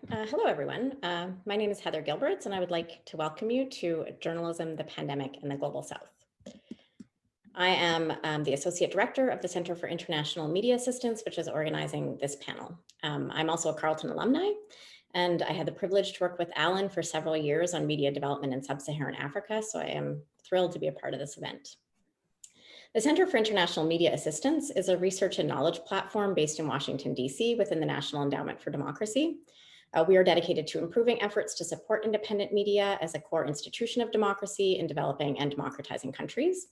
Hello, everyone. My name is Heather Gilberds, and I would like to welcome you to Journalism, the Pandemic, in the Global South. I am the Associate Director of the Center for International Media Assistance, which is organizing this panel. I'm also a Carleton alumni, and I had the privilege to work with Alan for several years on media development in Sub-Saharan Africa, so I am thrilled to be a part of this event. The Center for International Media Assistance is a research and knowledge platform based in Washington, D.C. within the National Endowment for Democracy. We are dedicated to improving efforts to support independent media as a core institution of democracy in developing and democratizing countries.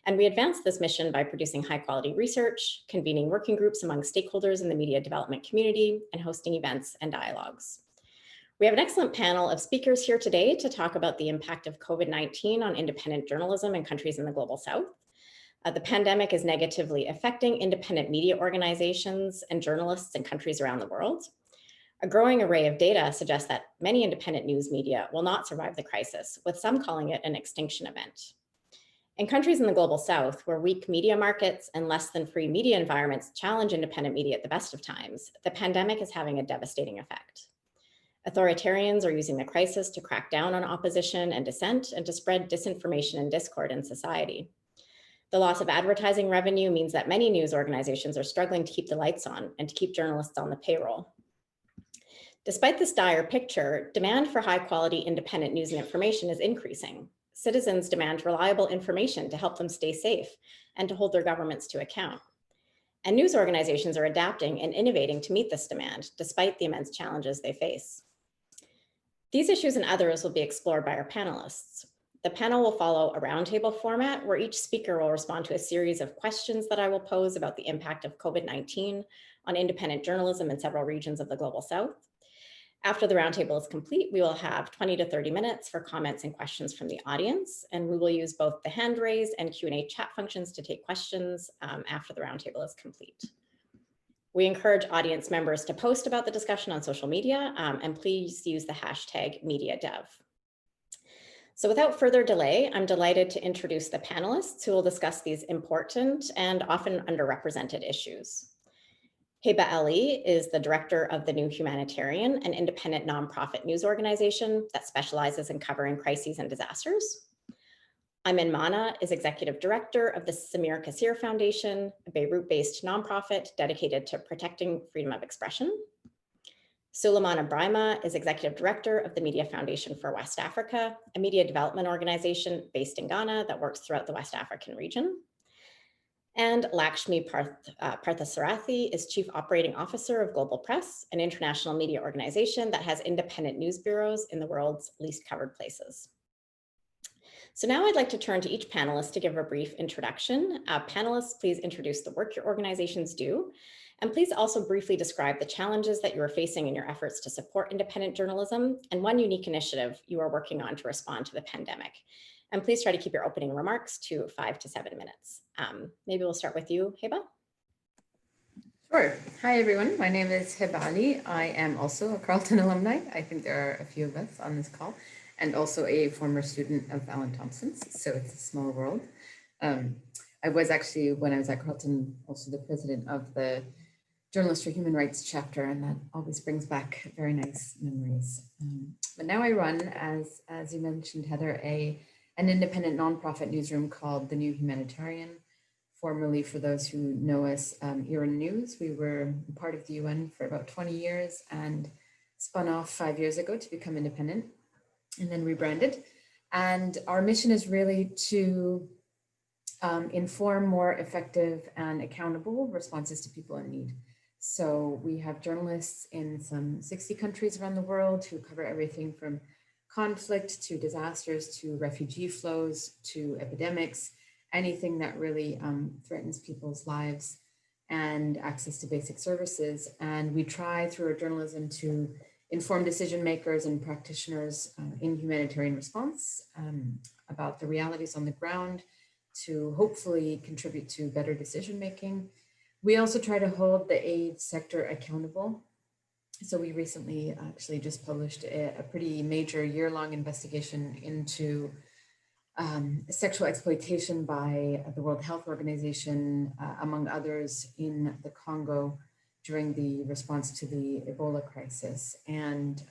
And we advance this mission by producing high quality research, convening working groups among stakeholders in the media development community, and hosting events and dialogues. We have an excellent panel of speakers here today to talk about the impact of COVID-19 on independent journalism in countries in the Global South. The pandemic is negatively affecting independent media organizations and journalists in countries around the world. A growing array of data suggests that many independent news media will not survive the crisis, with some calling it an extinction event. In countries in the Global South, where weak media markets and less than free media environments challenge independent media at the best of times, the pandemic is having a devastating effect. Authoritarians are using the crisis to crack down on opposition and dissent and to spread disinformation and discord in society. The loss of advertising revenue means that many news organizations are struggling to keep the lights on and to keep journalists on the payroll. Despite this dire picture, demand for high quality independent news and information is increasing. Citizens demand reliable information to help them stay safe and to hold their governments to account. And news organizations are adapting and innovating to meet this demand, despite the immense challenges they face. These issues and others will be explored by our panelists. The panel will follow a roundtable format where each speaker will respond to a series of questions that I will pose about the impact of COVID-19 on independent journalism in several regions of the Global South. After the roundtable is complete, we will have 20 to 30 minutes for comments and questions from the audience, and we will use both the hand raise and Q&A chat functions to take questions after the roundtable is complete. We encourage audience members to post about the discussion on social media, and please use the hashtag MediaDev. So without further delay, I'm delighted to introduce the panelists who will discuss these important and often underrepresented issues. Heba Ali is the director of the New Humanitarian, an independent nonprofit news organization that specializes in covering crises and disasters. Ayman Mhanna is executive director of the Samir Kassir Foundation, a Beirut-based nonprofit dedicated to protecting freedom of expression. Suleiman Ibrahima is executive director of the Media Foundation for West Africa, a media development organization based in Ghana that works throughout the West African region. And Laxmi Parthasarathy is Chief Operating Officer of Global Press, an international media organization that has independent news bureaus in the world's least covered places. So now I'd like to turn to each panelist to give a brief introduction. Panelists, please introduce the work your organizations do, and please also briefly describe the challenges that you are facing in your efforts to support independent journalism and one unique initiative you are working on to respond to the pandemic. And please try to keep your opening remarks to 5 to 7 minutes. Maybe we'll start with you, Heba. Sure. Hi, everyone. My name is Heba Ali. I am also a Carleton alumni. I think there are a few of us on this call, and also a former student of Alan Thompson's, so it's a small world. I was actually, when I was at Carleton, also the president of the Journalists for Human Rights chapter, and that always brings back very nice memories. But now I run, as you mentioned, Heather, an independent nonprofit newsroom called the New Humanitarian. Formerly, for those who know us, UN News. We were part of the UN for about 20 years and spun off 5 years ago to become independent and then rebranded. And our mission is really to inform more effective and accountable responses to people in need. So we have journalists in some 60 countries around the world who cover everything from conflict to disasters to refugee flows to epidemics, anything that really threatens people's lives and access to basic services. And we try through our journalism to inform decision makers and practitioners in humanitarian response about the realities on the ground to hopefully contribute to better decision making. We also try to hold the aid sector accountable. So we recently actually just published a pretty major year-long investigation into sexual exploitation by the World Health Organization, among others, in the Congo, during the response to the Ebola crisis. And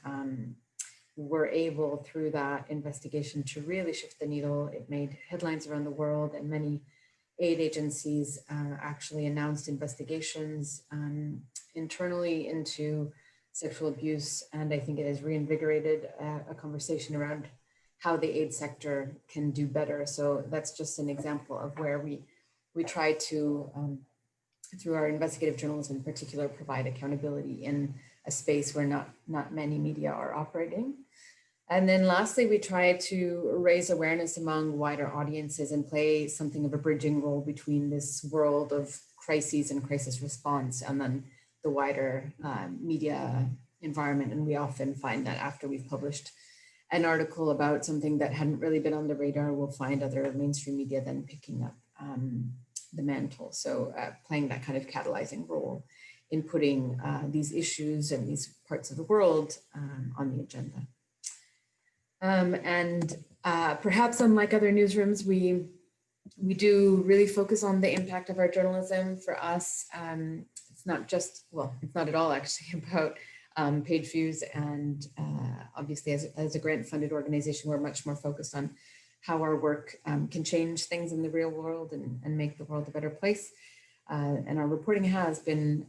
were able through that investigation to really shift the needle. It made headlines around the world, and many aid agencies actually announced investigations internally into sexual abuse. And I think it has reinvigorated a conversation around how the aid sector can do better. So that's just an example of where we try to, through our investigative journalism in particular, provide accountability in a space where not many media are operating. And then lastly, we try to raise awareness among wider audiences and play something of a bridging role between this world of crises and crisis response and then the wider media environment. And we often find that after we've published an article about something that hadn't really been on the radar, we'll find other mainstream media then picking up the mantle. So playing that kind of catalyzing role in putting these issues and these parts of the world on the agenda. Perhaps unlike other newsrooms, we do really focus on the impact of our journalism. For us, it's not just, well, it's not at all actually about page views. And obviously as a grant-funded organization, we're much more focused on how our work can change things in the real world and make the world a better place. And our reporting has been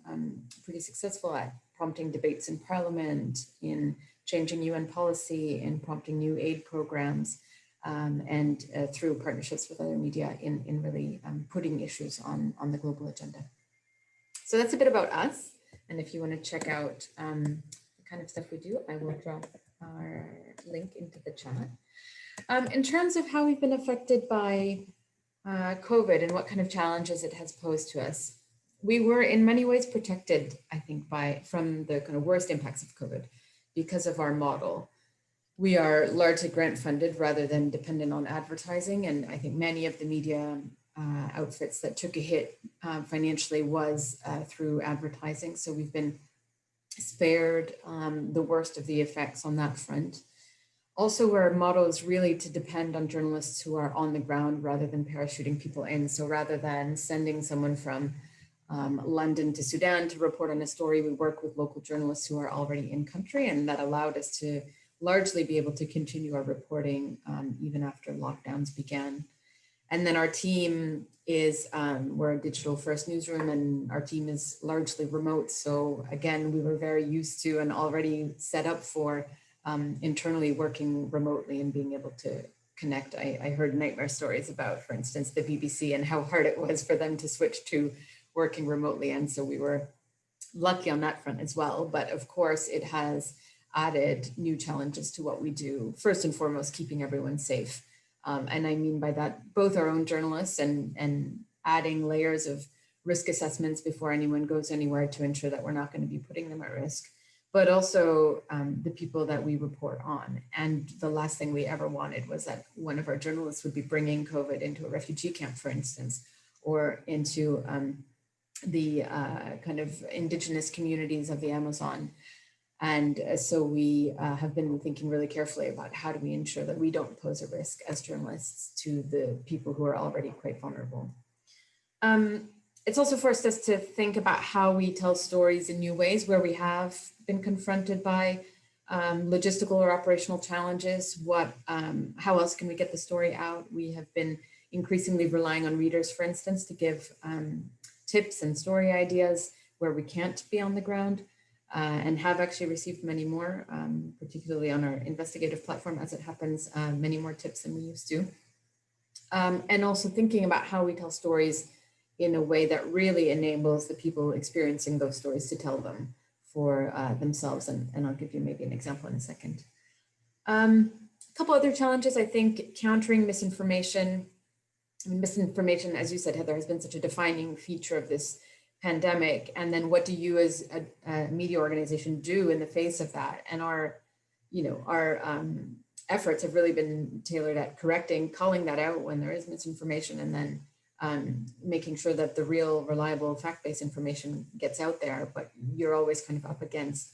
pretty successful at prompting debates in Parliament, in changing UN policy, and prompting new aid programs, and through partnerships with other media in really putting issues on the global agenda. So that's a bit about us. And if you want to check out the kind of stuff we do, I will drop our link into the chat. In terms of how we've been affected by COVID and what kind of challenges it has posed to us, we were in many ways protected, I think, from the kind of worst impacts of COVID because of our model. We are largely grant funded rather than dependent on advertising. And I think many of the media outfits that took a hit financially was through advertising. So we've been spared the worst of the effects on that front. Also, our model is really to depend on journalists who are on the ground rather than parachuting people in. So rather than sending someone from London to Sudan to report on a story, we work with local journalists who are already in country, and that allowed us to largely be able to continue our reporting even after lockdowns began. And then our team is, we're a digital first newsroom, and our team is largely remote. So again, we were very used to and already set up for internally working remotely and being able to connect. I heard nightmare stories about, for instance, the BBC and how hard it was for them to switch to working remotely. And so we were lucky on that front as well. But of course, it has added new challenges to what we do. First and foremost, keeping everyone safe. And I mean by that, both our own journalists and adding layers of risk assessments before anyone goes anywhere to ensure that we're not going to be putting them at risk, but also the people that we report on. And the last thing we ever wanted was that one of our journalists would be bringing COVID into a refugee camp, for instance, or into the kind of indigenous communities of the Amazon. And so we have been thinking really carefully about how do we ensure that we don't pose a risk as journalists to the people who are already quite vulnerable. It's also forced us to think about how we tell stories in new ways where we have been confronted by logistical or operational challenges. How else can we get the story out? We have been increasingly relying on readers, for instance, to give tips and story ideas where we can't be on the ground. And have actually received many more, particularly on our investigative platform, as it happens, many more tips than we used to. And also thinking about how we tell stories in a way that really enables the people experiencing those stories to tell them for themselves. And I'll give you maybe an example in a second. A couple other challenges, I think, countering misinformation. I mean, misinformation, as you said, Heather, has been such a defining feature of this pandemic. And then what do you as a media organization do in the face of that? And our efforts have really been tailored at calling that out when there is misinformation, and then making sure that the real, reliable, fact-based information gets out there. But you're always kind of up against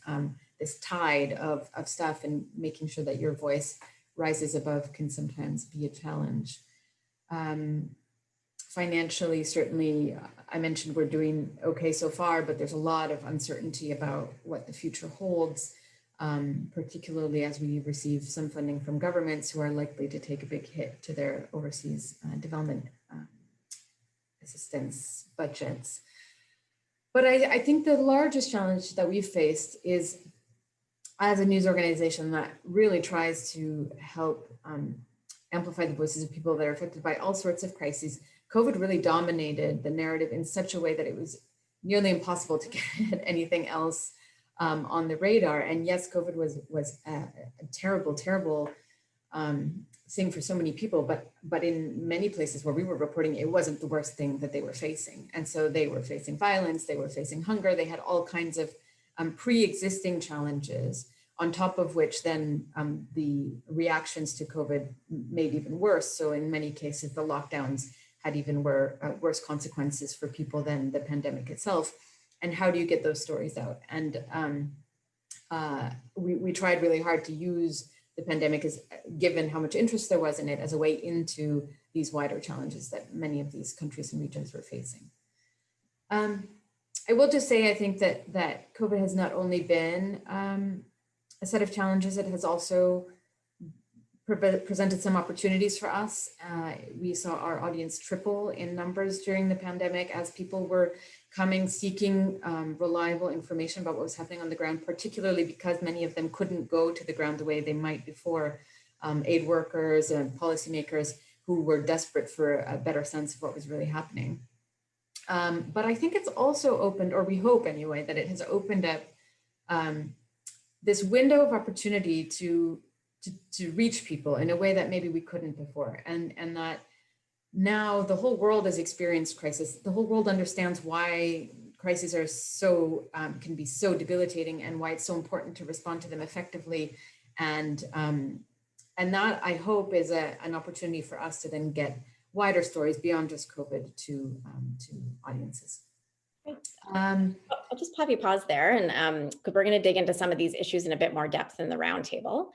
this tide of stuff, and making sure that your voice rises above can sometimes be a challenge. Financially, certainly, I mentioned we're doing okay so far, but there's a lot of uncertainty about what the future holds, particularly as we receive some funding from governments who are likely to take a big hit to their overseas development assistance budgets. But I think the largest challenge that we've faced is, as a news organization that really tries to help amplify the voices of people that are affected by all sorts of crises, COVID really dominated the narrative in such a way that it was nearly impossible to get anything else on the radar. And yes, COVID was a terrible, terrible thing for so many people, but in many places where we were reporting, it wasn't the worst thing that they were facing. And so they were facing violence, they were facing hunger, they had all kinds of pre-existing challenges, on top of which then the reactions to COVID made even worse. So in many cases, the lockdowns had even worse consequences for people than the pandemic itself. And how do you get those stories out? And we tried really hard to use the pandemic, as given how much interest there was in it, as a way into these wider challenges that many of these countries and regions were facing. I will just say, I think that COVID has not only been a set of challenges, it has also presented some opportunities for us. We saw our audience triple in numbers during the pandemic as people were coming seeking reliable information about what was happening on the ground, particularly because many of them couldn't go to the ground the way they might before. Aid workers and policymakers who were desperate for a better sense of what was really happening. But I think it's also opened, or we hope anyway, that it has opened up this window of opportunity to reach people in a way that maybe we couldn't before. And that now the whole world has experienced crisis. The whole world understands why crises are so, can be so debilitating, and why it's so important to respond to them effectively. And that, I hope, is an opportunity for us to then get wider stories beyond just COVID to audiences. I'll just pause there, and because we're going to dig into some of these issues in a bit more depth in the roundtable.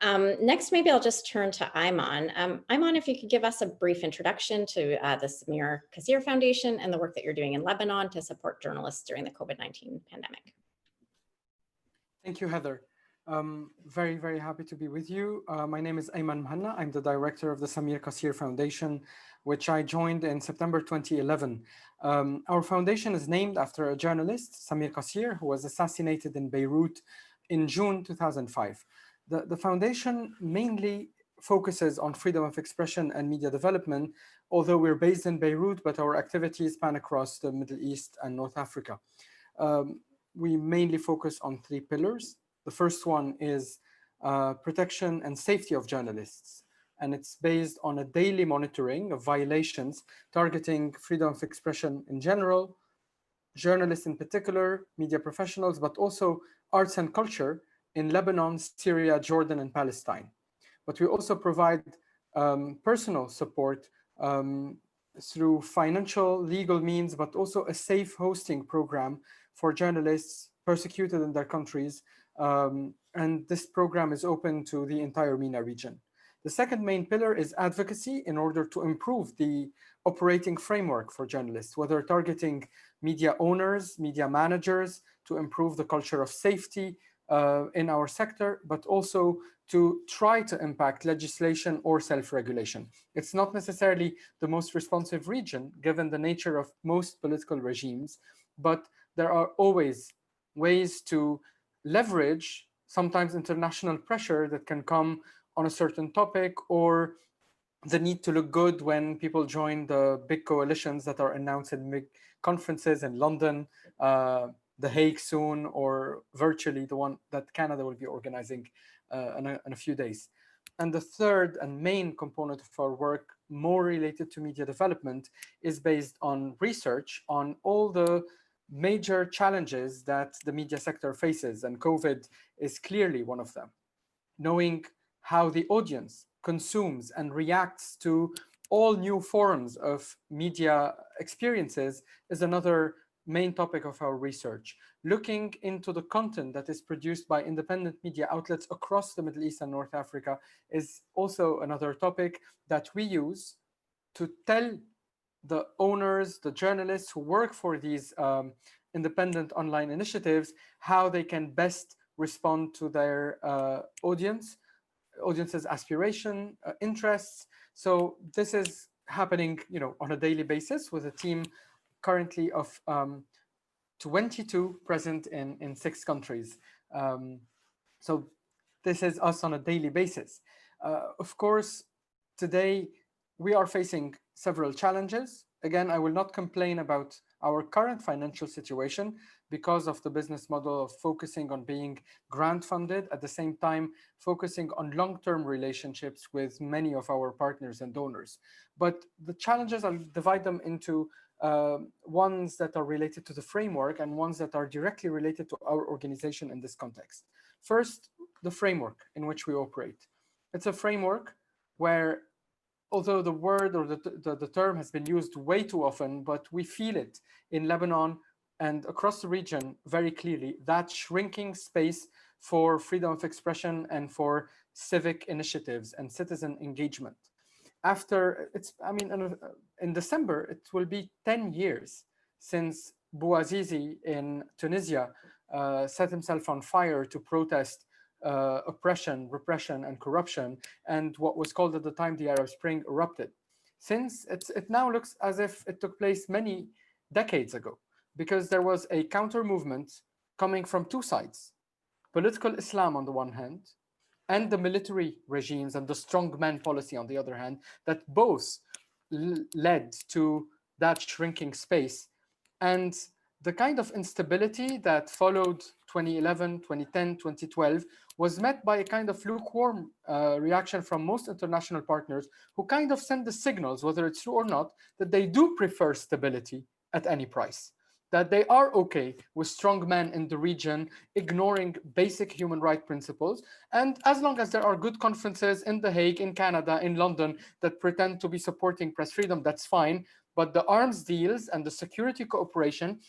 Next, maybe I'll just turn to Ayman. Ayman, if you could give us a brief introduction to the Samir Kassir Foundation and the work that you're doing in Lebanon to support journalists during the COVID-19 pandemic. Thank you, Heather. Very, very happy to be with you. My name is Ayman Mhanna. I'm the director of the Samir Kassir Foundation, which I joined in September 2011. Our foundation is named after a journalist, Samir Kassir, who was assassinated in Beirut in June 2005. The foundation mainly focuses on freedom of expression and media development, although we're based in Beirut, but our activities span across the Middle East and North Africa. We mainly focus on three pillars. The first one is protection and safety of journalists, and it's based on a daily monitoring of violations targeting freedom of expression in general, journalists in particular, media professionals, but also arts and culture in Lebanon, Syria, Jordan, and Palestine. But we also provide personal support through financial, legal means, but also a safe hosting program for journalists persecuted in their countries. And this program is open to the entire MENA region. The second main pillar is advocacy in order to improve the operating framework for journalists, whether targeting media owners, media managers, to improve the culture of safety in our sector, but also to try to impact legislation or self-regulation. It's not necessarily the most responsive region, given the nature of most political regimes, but there are always ways to leverage sometimes international pressure that can come on a certain topic, or the need to look good when people join the big coalitions that are announced in big conferences in London, The Hague soon, or virtually the one that Canada will be organizing in a few days. And the third and main component of our work, more related to media development, is based on research on all the major challenges that the media sector faces, and COVID is clearly one of them. Knowing how the audience consumes and reacts to all new forms of media experiences is another main topic of our research. Looking into the content that is produced by independent media outlets across the Middle East and North Africa is also another topic that we use to tell the owners, the journalists who work for these independent online initiatives, how they can best respond to their audience's aspiration, interests. So this is happening, on a daily basis with a team currently of 22 present in 6 countries. So this is us on a daily basis. Of course, today we are facing several challenges. Again, I will not complain about our current financial situation because of the business model of focusing on being grant funded, at the same time focusing on long-term relationships with many of our partners and donors. But the challenges, I'll divide them into ones that are related to the framework and ones that are directly related to our organization in this context. First, the framework in which we operate. It's a framework where, although the word or the term has been used way too often, but we feel it in Lebanon and across the region very clearly, that shrinking space for freedom of expression and for civic initiatives and citizen engagement. In December, it will be 10 years since Bouazizi in Tunisia set himself on fire to protest oppression, repression, and corruption, and what was called at the time the Arab Spring erupted. Since it now looks as if it took place many decades ago, because there was a counter movement coming from 2 sides: political Islam on the one hand, and the military regimes and the strongman policy on the other hand, that both led to that shrinking space. And the kind of instability that followed 2011, 2010, 2012 was met by a kind of lukewarm reaction from most international partners who kind of send the signals, whether it's true or not, that they do prefer stability at any price, that they are okay with strong men in the region ignoring basic human rights principles. And as long as there are good conferences in The Hague, in Canada, in London that pretend to be supporting press freedom, that's fine. But the arms deals and the security cooperation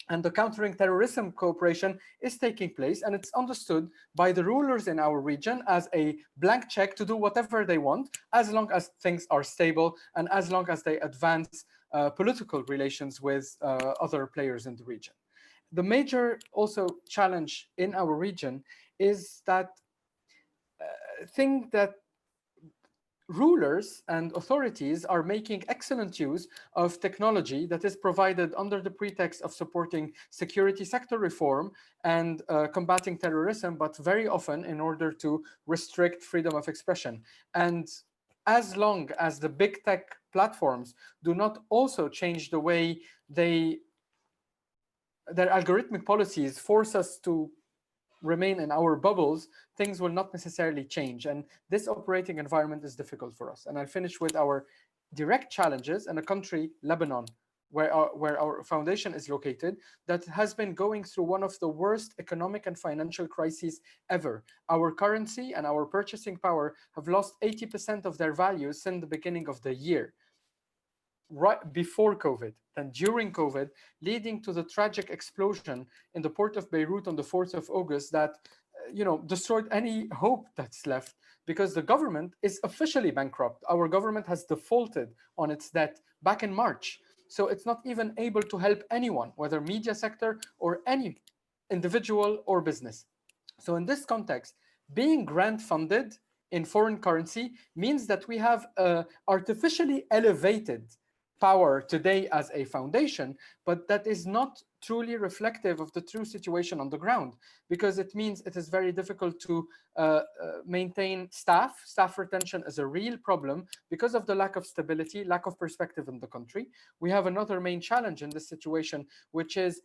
and the countering terrorism cooperation is taking place, and it's understood by the rulers in our region as a blank check to do whatever they want, as long as things are stable and as long as they advance political relations with other players in the region. The major also challenge in our region is that thing that rulers and authorities are making excellent use of technology that is provided under the pretext of supporting security sector reform and combating terrorism, but very often in order to restrict freedom of expression. And as long as the big tech platforms do not also change the way their algorithmic policies force us to remain in our bubbles, things will not necessarily change. And this operating environment is difficult for us. And I'll finish with our direct challenges in a country, Lebanon, where our foundation is located, that has been going through one of the worst economic and financial crises ever. Our currency and our purchasing power have lost 80% of their value since the beginning of the year, right before COVID and during COVID, leading to the tragic explosion in the port of Beirut on the 4th of August that destroyed any hope that's left, because the government is officially bankrupt. Our government has defaulted on its debt back in March. So it's not even able to help anyone, whether media sector or any individual or business. So in this context, being grant funded in foreign currency means that we have artificially elevated power today as a foundation, but that is not truly reflective of the true situation on the ground, because it means it is very difficult to maintain staff. Staff retention is a real problem because of the lack of stability, lack of perspective in the country. We have another main challenge in this situation, which is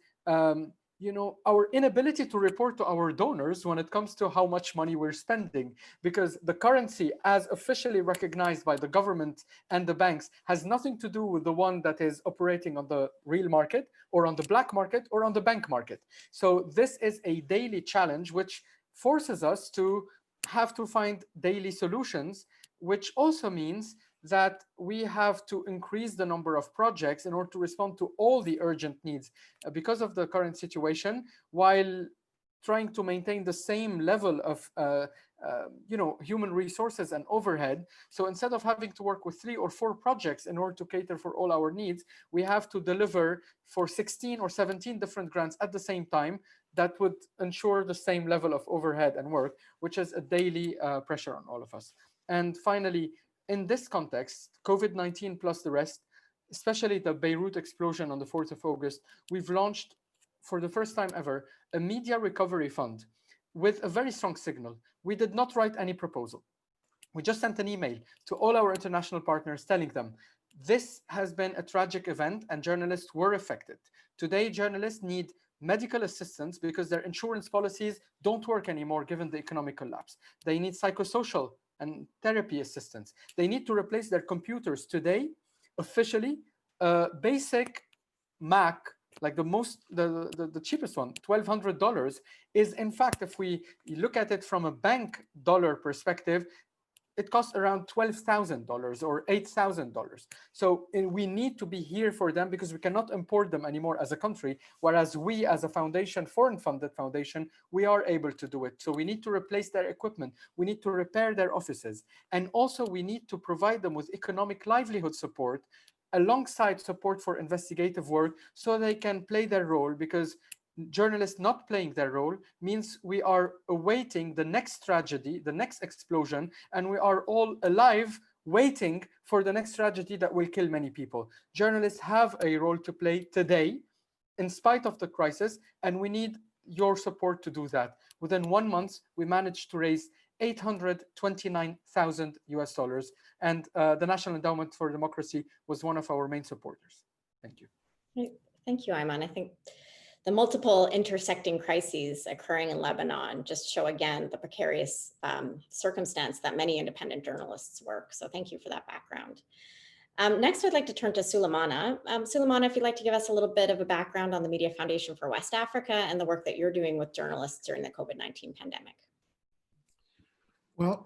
our inability to report to our donors when it comes to how much money we're spending, because the currency, as officially recognized by the government and the banks, has nothing to do with the one that is operating on the real market or on the black market or on the bank market. So this is a daily challenge, which forces us to have to find daily solutions, which also means that we have to increase the number of projects in order to respond to all the urgent needs because of the current situation, while trying to maintain the same level of human resources and overhead. So instead of having to work with 3 or 4 projects in order to cater for all our needs, we have to deliver for 16 or 17 different grants at the same time that would ensure the same level of overhead and work, which is a daily pressure on all of us. And finally, in this context, COVID-19 plus the rest, especially the Beirut explosion on the 4th of August, we've launched for the first time ever a media recovery fund with a very strong signal. We did not write any proposal. We just sent an email to all our international partners telling them, this has been a tragic event and journalists were affected. Today, journalists need medical assistance because their insurance policies don't work anymore given the economic collapse. They need psychosocial and therapy assistance. They need to replace their computers today, officially, basic Mac, like the cheapest one, $1,200, is in fact, if we look at it from a bank dollar perspective, it costs around $12,000 or $8,000. So we need to be here for them because we cannot import them anymore as a country, whereas we as a foundation, foreign funded foundation, we are able to do it. So we need to replace their equipment. We need to repair their offices. And also we need to provide them with economic livelihood support alongside support for investigative work so they can play their role, because journalists not playing their role means we are awaiting the next tragedy, the next explosion, and we are all alive waiting for the next tragedy that will kill many people. Journalists have a role to play today in spite of the crisis, and we need your support to do that. Within 1 month, we managed to raise $829,000, and the National Endowment for Democracy was one of our main supporters. Thank you. Thank you, Ayman. I think the multiple intersecting crises occurring in Lebanon just show again the precarious circumstance that many independent journalists work. So thank you for that background. Next, I'd like to turn to Suleimana. Suleimana, if you'd like to give us a little bit of a background on the Media Foundation for West Africa and the work that you're doing with journalists during the COVID-19 pandemic. Well,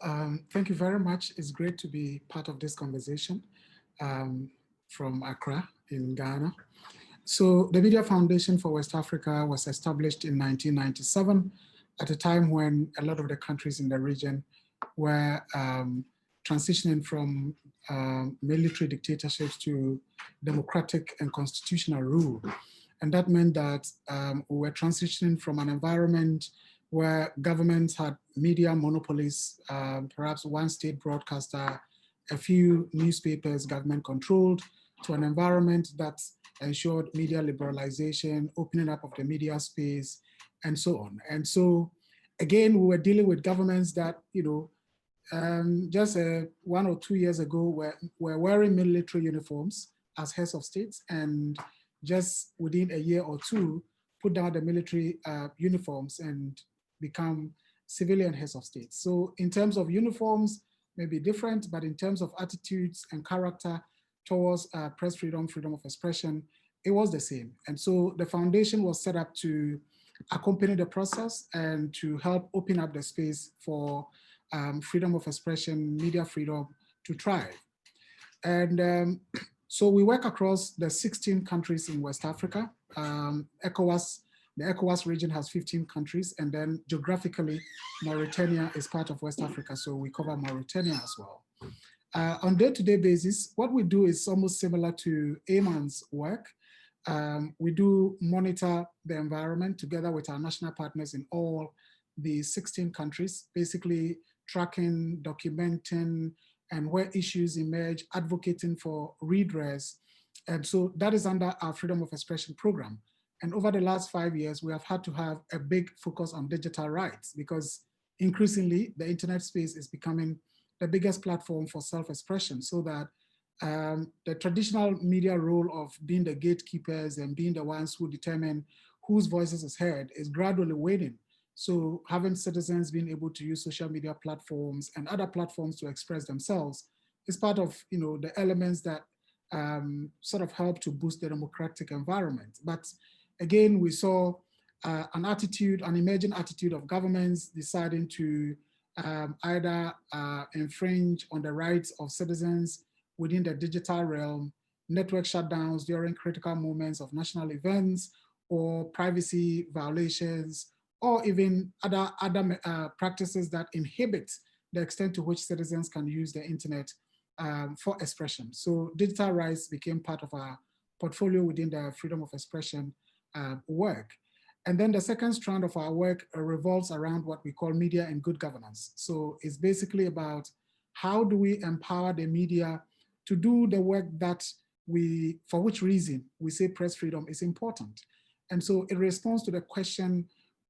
thank you very much. It's great to be part of this conversation from Accra in Ghana. So the Media Foundation for West Africa was established in 1997 at a time when a lot of the countries in the region were transitioning from military dictatorships to democratic and constitutional rule. And that meant that we were transitioning from an environment where governments had media monopolies, perhaps one state broadcaster, a few newspapers government controlled, to an environment that ensured media liberalization, opening up of the media space, and so on. And so, again, we were dealing with governments that, just 1 or 2 years ago were wearing military uniforms as heads of states, and just within a year or two, put down the military uniforms and become civilian heads of state. So in terms of uniforms, maybe different, but in terms of attitudes and character towards press freedom, freedom of expression, it was the same. And so the foundation was set up to accompany the process and to help open up the space for freedom of expression, media freedom to thrive. And so we work across the 16 countries in West Africa. The ECOWAS region has 15 countries, and then geographically, Mauritania is part of West Africa, so we cover Mauritania as well. On a day-to-day basis, what we do is almost similar to Ayman's work. We do monitor the environment together with our national partners in all the 16 countries, basically tracking, documenting, and where issues emerge, advocating for redress. And so that is under our Freedom of Expression program. And over the last 5 years, we have had to have a big focus on digital rights because increasingly the internet space is becoming the biggest platform for self-expression, so that the traditional media role of being the gatekeepers and being the ones who determine whose voices is heard is gradually waning. So having citizens being able to use social media platforms and other platforms to express themselves is part of the elements that sort of help to boost the democratic environment. But again, we saw an emerging attitude of governments deciding to either infringe on the rights of citizens within the digital realm, network shutdowns during critical moments of national events, or privacy violations, or even other practices that inhibit the extent to which citizens can use the internet for expression. So digital rights became part of our portfolio within the freedom of expression work. And then the second strand of our work revolves around what we call media and good governance. So it's basically about how do we empower the media to do the work that for which reason we say press freedom is important. And so it responds to the question,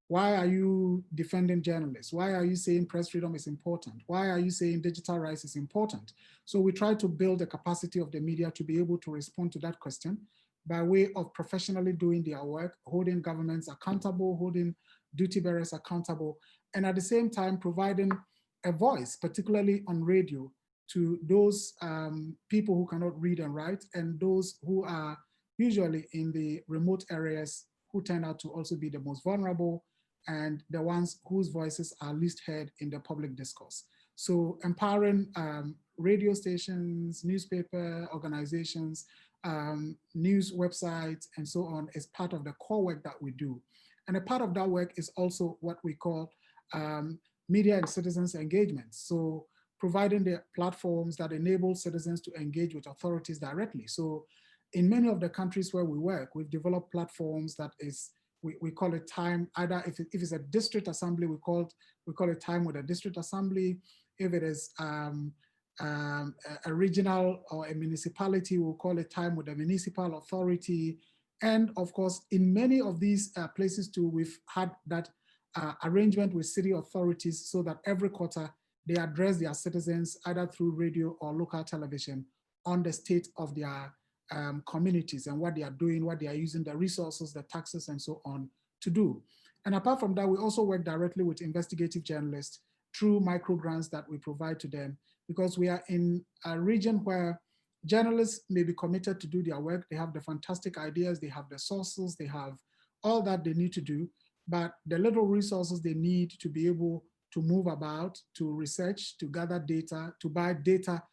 why are you defending journalists? Why are you saying press freedom is important? Why are you saying digital rights is important? So we try to build the capacity of the media to be able to respond to that question by way of professionally doing their work, holding governments accountable, holding duty bearers accountable, and at the same time providing a voice, particularly on radio, to those people who cannot read and write, and those who are usually in the remote areas who turn out to also be the most vulnerable and the ones whose voices are least heard in the public discourse. So empowering radio stations, newspaper organizations, news websites, and so on is part of the core work that we do. And a part of that work is also what we call media and citizens engagement. So providing the platforms that enable citizens to engage with authorities directly. So in many of the countries where we work, we've developed platforms that is, we call it time, either if it's a district assembly, we call it time with a district assembly. If it is a regional or a municipality, we'll call it time with a municipal authority. And of course, in many of these places too, we've had that arrangement with city authorities so that every quarter they address their citizens either through radio or local television on the state of their communities and what they are doing, what they are using, the resources, the taxes, and so on to do. And apart from that, we also work directly with investigative journalists through micro grants that we provide to them, because we are in a region where journalists may be committed to do their work. They have the fantastic ideas, they have the sources, they have all that they need to do, but the little resources they need to be able to move about, to research, to gather data, to buy data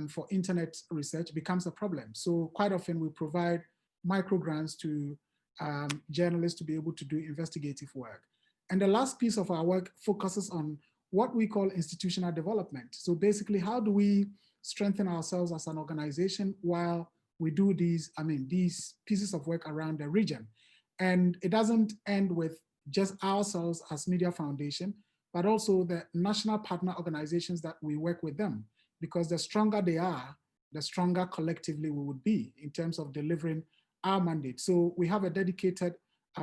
for internet research becomes a problem. So quite often we provide micro grants to journalists to be able to do investigative work. And the last piece of our work focuses on what we call institutional development. So basically, how do we strengthen ourselves as an organization while we do these pieces of work around the region? And it doesn't end with just ourselves as Media Foundation, but also the national partner organizations that we work with them, because the stronger they are, the stronger collectively we would be in terms of delivering our mandate. So we have a dedicated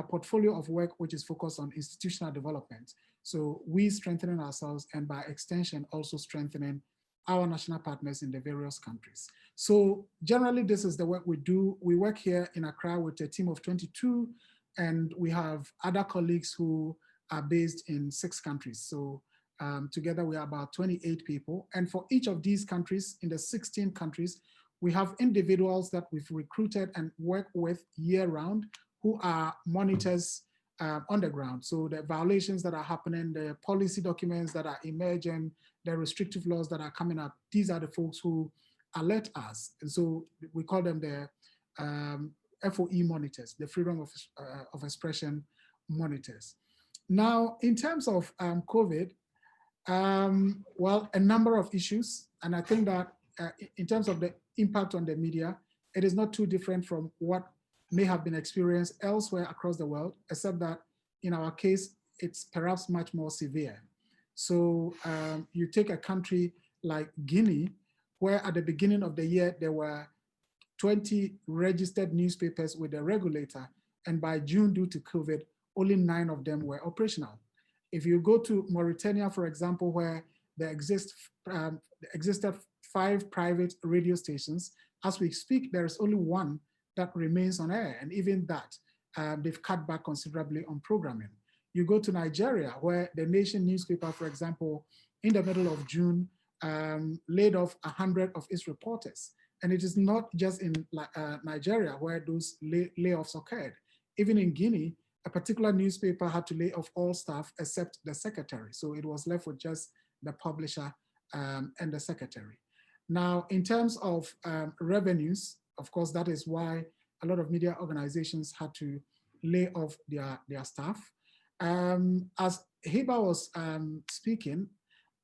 portfolio of work which is focused on institutional development. So we strengthening ourselves and by extension also strengthening our national partners in the various countries. So generally this is the work we do. We work here in Accra with a team of 22, and we have other colleagues who are based in 6 countries. So together we are about 28 people. And for each of these countries, in the 16 countries, we have individuals that we've recruited and work with year round who are monitors on the ground. So the violations that are happening, the policy documents that are emerging, the restrictive laws that are coming up, these are the folks who alert us. And so we call them the FOE monitors, the freedom of expression monitors. Now, in terms of COVID, well, a number of issues. And I think that in terms of the impact on the media, it is not too different from what may have been experienced elsewhere across the world, except that in our case, it's perhaps much more severe. So you take a country like Guinea, where at the beginning of the year, there were 20 registered newspapers with the regulator. And by June, due to COVID, only 9 of them were operational. If you go to Mauritania, for example, where there existed 5 private radio stations, as we speak, there is only 1 that remains on air. And even that, they've cut back considerably on programming. You go to Nigeria, where the Nation newspaper, for example, in the middle of June, laid off 100 of its reporters. And it is not just in Nigeria where those layoffs occurred. Even in Guinea, a particular newspaper had to lay off all staff except the secretary. So it was left with just the publisher and the secretary. Now, in terms of revenues, of course, that is why a lot of media organizations had to lay off their staff. As Hiba was speaking,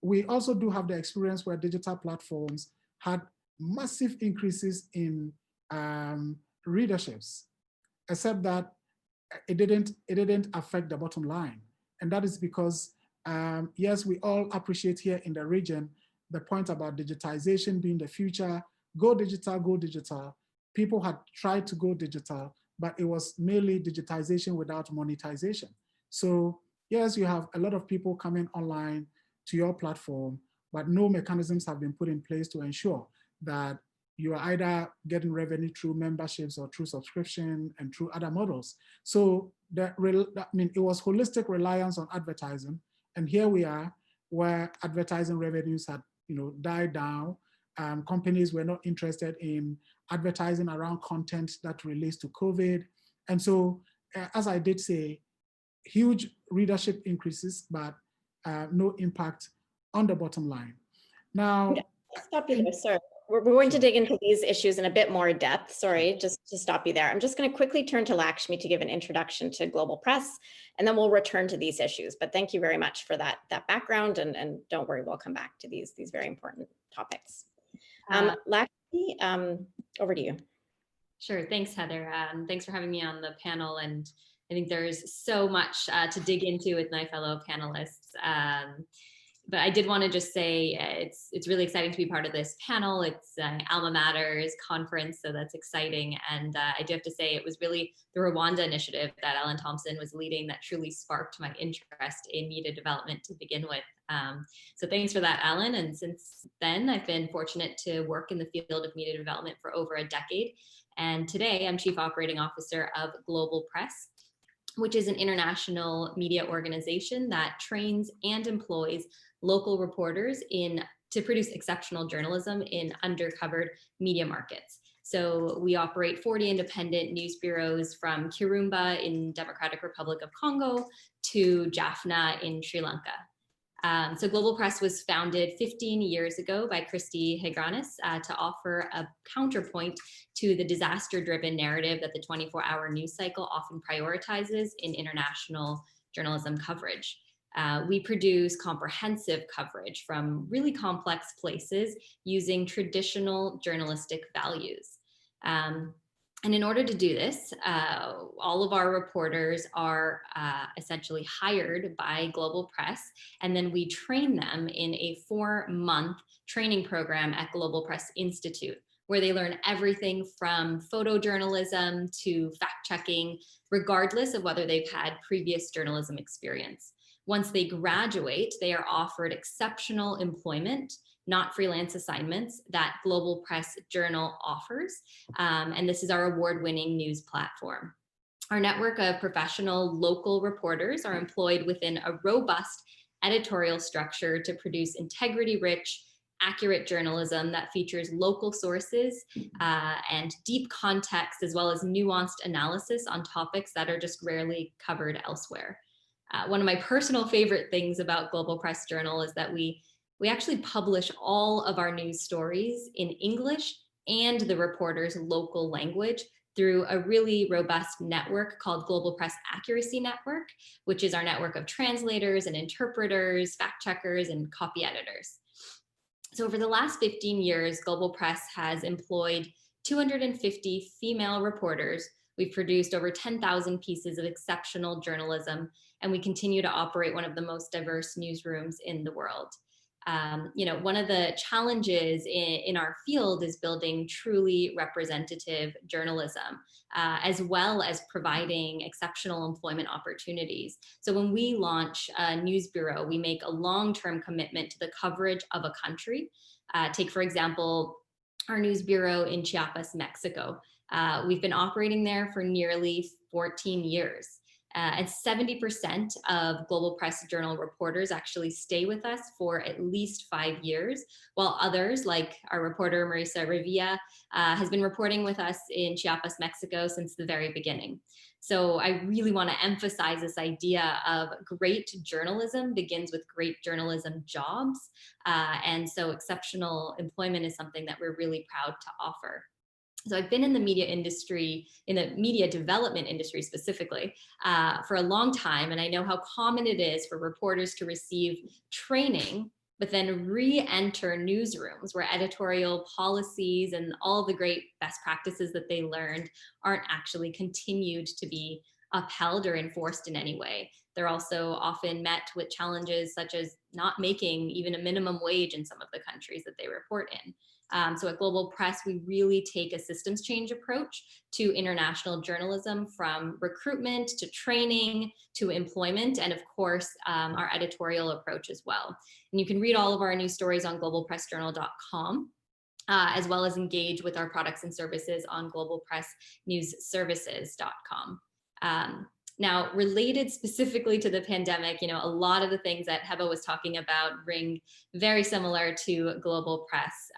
we also do have the experience where digital platforms had massive increases in readerships, except that it didn't affect the bottom line. And that is because, yes, we all appreciate here in the region the point about digitization being the future, go digital, go digital. People had tried to go digital, but it was merely digitization without monetization. So yes, you have a lot of people coming online to your platform, but no mechanisms have been put in place to ensure that you are either getting revenue through memberships or through subscription and through other models. So it was holistic reliance on advertising. And here we are where advertising revenues had died down. Companies were not interested in advertising around content that relates to COVID. And so, as I did say, huge readership increases, but no impact on the bottom line. Now, I'll stop you there, sir. We're going to dig into these issues in a bit more depth. Sorry, just to stop you there. I'm just going to quickly turn to Laxmi to give an introduction to global press, and then we'll return to these issues. But thank you very much for that background, and don't worry, we'll come back to these very important topics. Laxmi, over to you. Sure, thanks, Heather. Thanks for having me on the panel, and I think there's so much to dig into with my fellow panelists. But I did want to just say it's really exciting to be part of this panel. It's Alma Mater's conference, so that's exciting. And I do have to say it was really the Rwanda initiative that Ellen Thompson was leading that truly sparked my interest in media development to begin with. So thanks for that, Alan. And since then, I've been fortunate to work in the field of media development for over a decade. And today I'm Chief Operating Officer of Global Press, which is an international media organization that trains and employs local reporters to produce exceptional journalism in undercovered media markets. So we operate 40 independent news bureaus from Kirumba in Democratic Republic of Congo to Jaffna in Sri Lanka. So Global Press was founded 15 years ago by Christy Hegranis to offer a counterpoint to the disaster-driven narrative that the 24-hour news cycle often prioritizes in international journalism coverage. We produce comprehensive coverage from really complex places using traditional journalistic values. And in order to do this, all of our reporters are essentially hired by Global Press, and then we train them in a 4-month training program at Global Press Institute, where they learn everything from photojournalism to fact-checking, regardless of whether they've had previous journalism experience. Once they graduate, they are offered exceptional employment, not freelance assignments, that Global Press Journal offers. And this is our award-winning news platform. Our network of professional local reporters are employed within a robust editorial structure to produce integrity-rich, accurate journalism that features local sources and deep context, as well as nuanced analysis on topics that are just rarely covered elsewhere. One of my personal favorite things about Global Press Journal is that we actually publish all of our news stories in English and the reporter's local language through a really robust network called Global Press Accuracy Network, which is our network of translators and interpreters, fact checkers, and copy editors. So over the last 15 years, Global Press has employed 250 female reporters. We've produced over 10,000 pieces of exceptional journalism, and we continue to operate one of the most diverse newsrooms in the world. One of the challenges in our field is building truly representative journalism, as well as providing exceptional employment opportunities. So when we launch a news bureau, we make a long-term commitment to the coverage of a country. Take, for example, our news bureau in Chiapas, Mexico. We've been operating there for nearly 14 years. And 70% of Global Press Journal reporters actually stay with us for at least 5 years, while others, like our reporter Marisa Revilla, has been reporting with us in Chiapas, Mexico since the very beginning. So I really want to emphasize this idea of great journalism begins with great journalism jobs. And so exceptional employment is something that we're really proud to offer. So I've been in the media industry, in the media development industry specifically, for a long time. And I know how common it is for reporters to receive training, but then re-enter newsrooms where editorial policies and all the great best practices that they learned aren't actually continued to be upheld or enforced in any way. They're also often met with challenges such as not making even a minimum wage in some of the countries that they report in. So at Global Press, we really take a systems change approach to international journalism, from recruitment to training to employment, and of course, our editorial approach as well. And you can read all of our news stories on globalpressjournal.com. As well as engage with our products and services on globalpressnewsservices.com. Now, related specifically to the pandemic, you know, a lot of the things that Heba was talking about ring very similar to Global Press.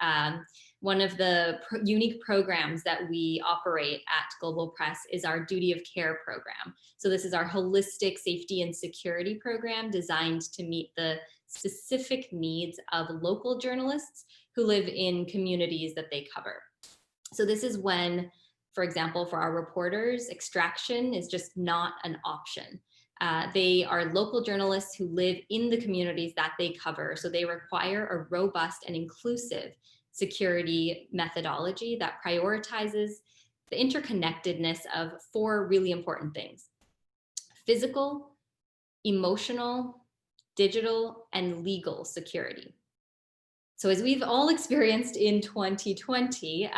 One of the unique programs that we operate at Global Press is our Duty of Care program. So this is our holistic safety and security program designed to meet the specific needs of local journalists who live in communities that they cover. So this is when, for example, for our reporters, extraction is just not an option. They are local journalists who live in the communities that they cover. So they require a robust and inclusive security methodology that prioritizes the interconnectedness of 4 really important things: physical, emotional, digital, and legal security. So as we've all experienced in 2020,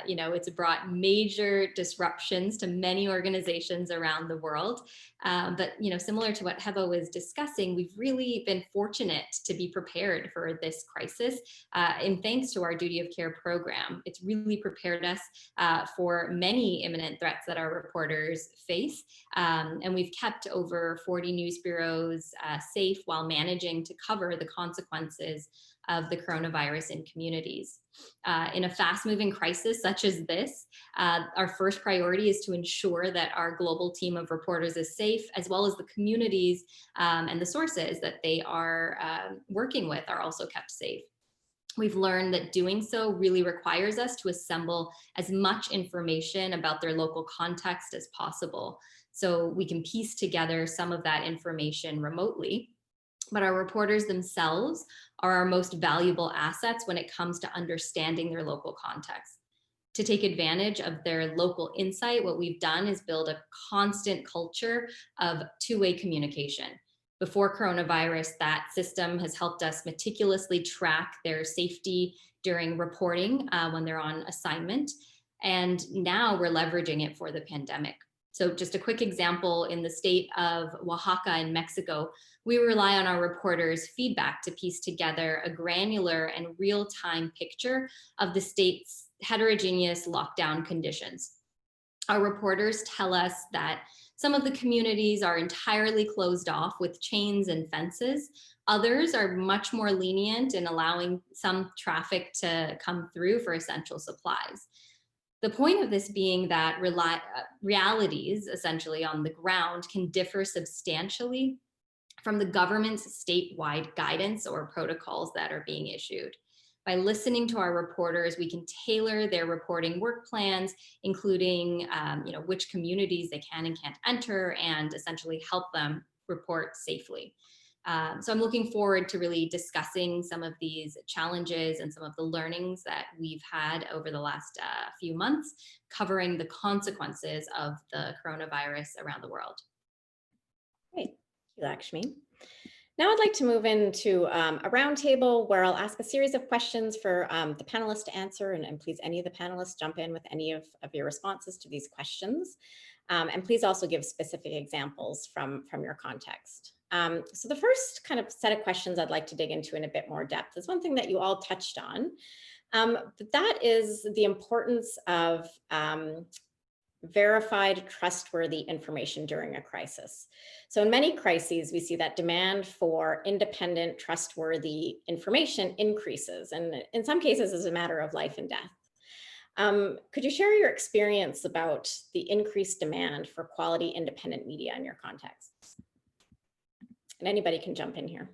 you know, it's brought major disruptions to many organizations around the world. But, you know, similar to what Heba was discussing, we've really been fortunate to be prepared for this crisis. And thanks to our Duty of Care program, it's really prepared us for many imminent threats that our reporters face. And we've kept over 40 news bureaus safe while managing to cover the consequences of the coronavirus in communities. In a fast-moving crisis such as this, our first priority is to ensure that our global team of reporters is safe, as well as the communities and the sources that they are working with are also kept safe. We've learned that doing so really requires us to assemble as much information about their local context as possible, so we can piece together some of that information remotely. But our reporters themselves are our most valuable assets when it comes to understanding their local context. To take advantage of their local insight, what we've done is build a constant culture of two-way communication. Before coronavirus, that system has helped us meticulously track their safety during reporting when they're on assignment. And now we're leveraging it for the pandemic. So just a quick example, in the state of Oaxaca in Mexico, we rely on our reporters' feedback to piece together a granular and real-time picture of the state's heterogeneous lockdown conditions. Our reporters tell us that some of the communities are entirely closed off with chains and fences. Others are much more lenient in allowing some traffic to come through for essential supplies. The point of this being that realities essentially on the ground can differ substantially from the government's statewide guidance or protocols that are being issued. By listening to our reporters, we can tailor their reporting work plans, including which communities they can and can't enter, and essentially help them report safely. So I'm looking forward to really discussing some of these challenges and some of the learnings that we've had over the last few months, covering the consequences of the coronavirus around the world. Great, thank you, Laxmi. Now I'd like to move into a roundtable where I'll ask a series of questions for the panelists to answer, and please, any of the panelists jump in with any of your responses to these questions. And please also give specific examples from your context. So the first kind of set of questions I'd like to dig into in a bit more depth is one thing that you all touched on, but that is the importance of verified, trustworthy information during a crisis. So in many crises, we see that demand for independent, trustworthy information increases, and in some cases is a matter of life and death. Could you share your experience about the increased demand for quality independent media in your context? And anybody can jump in here.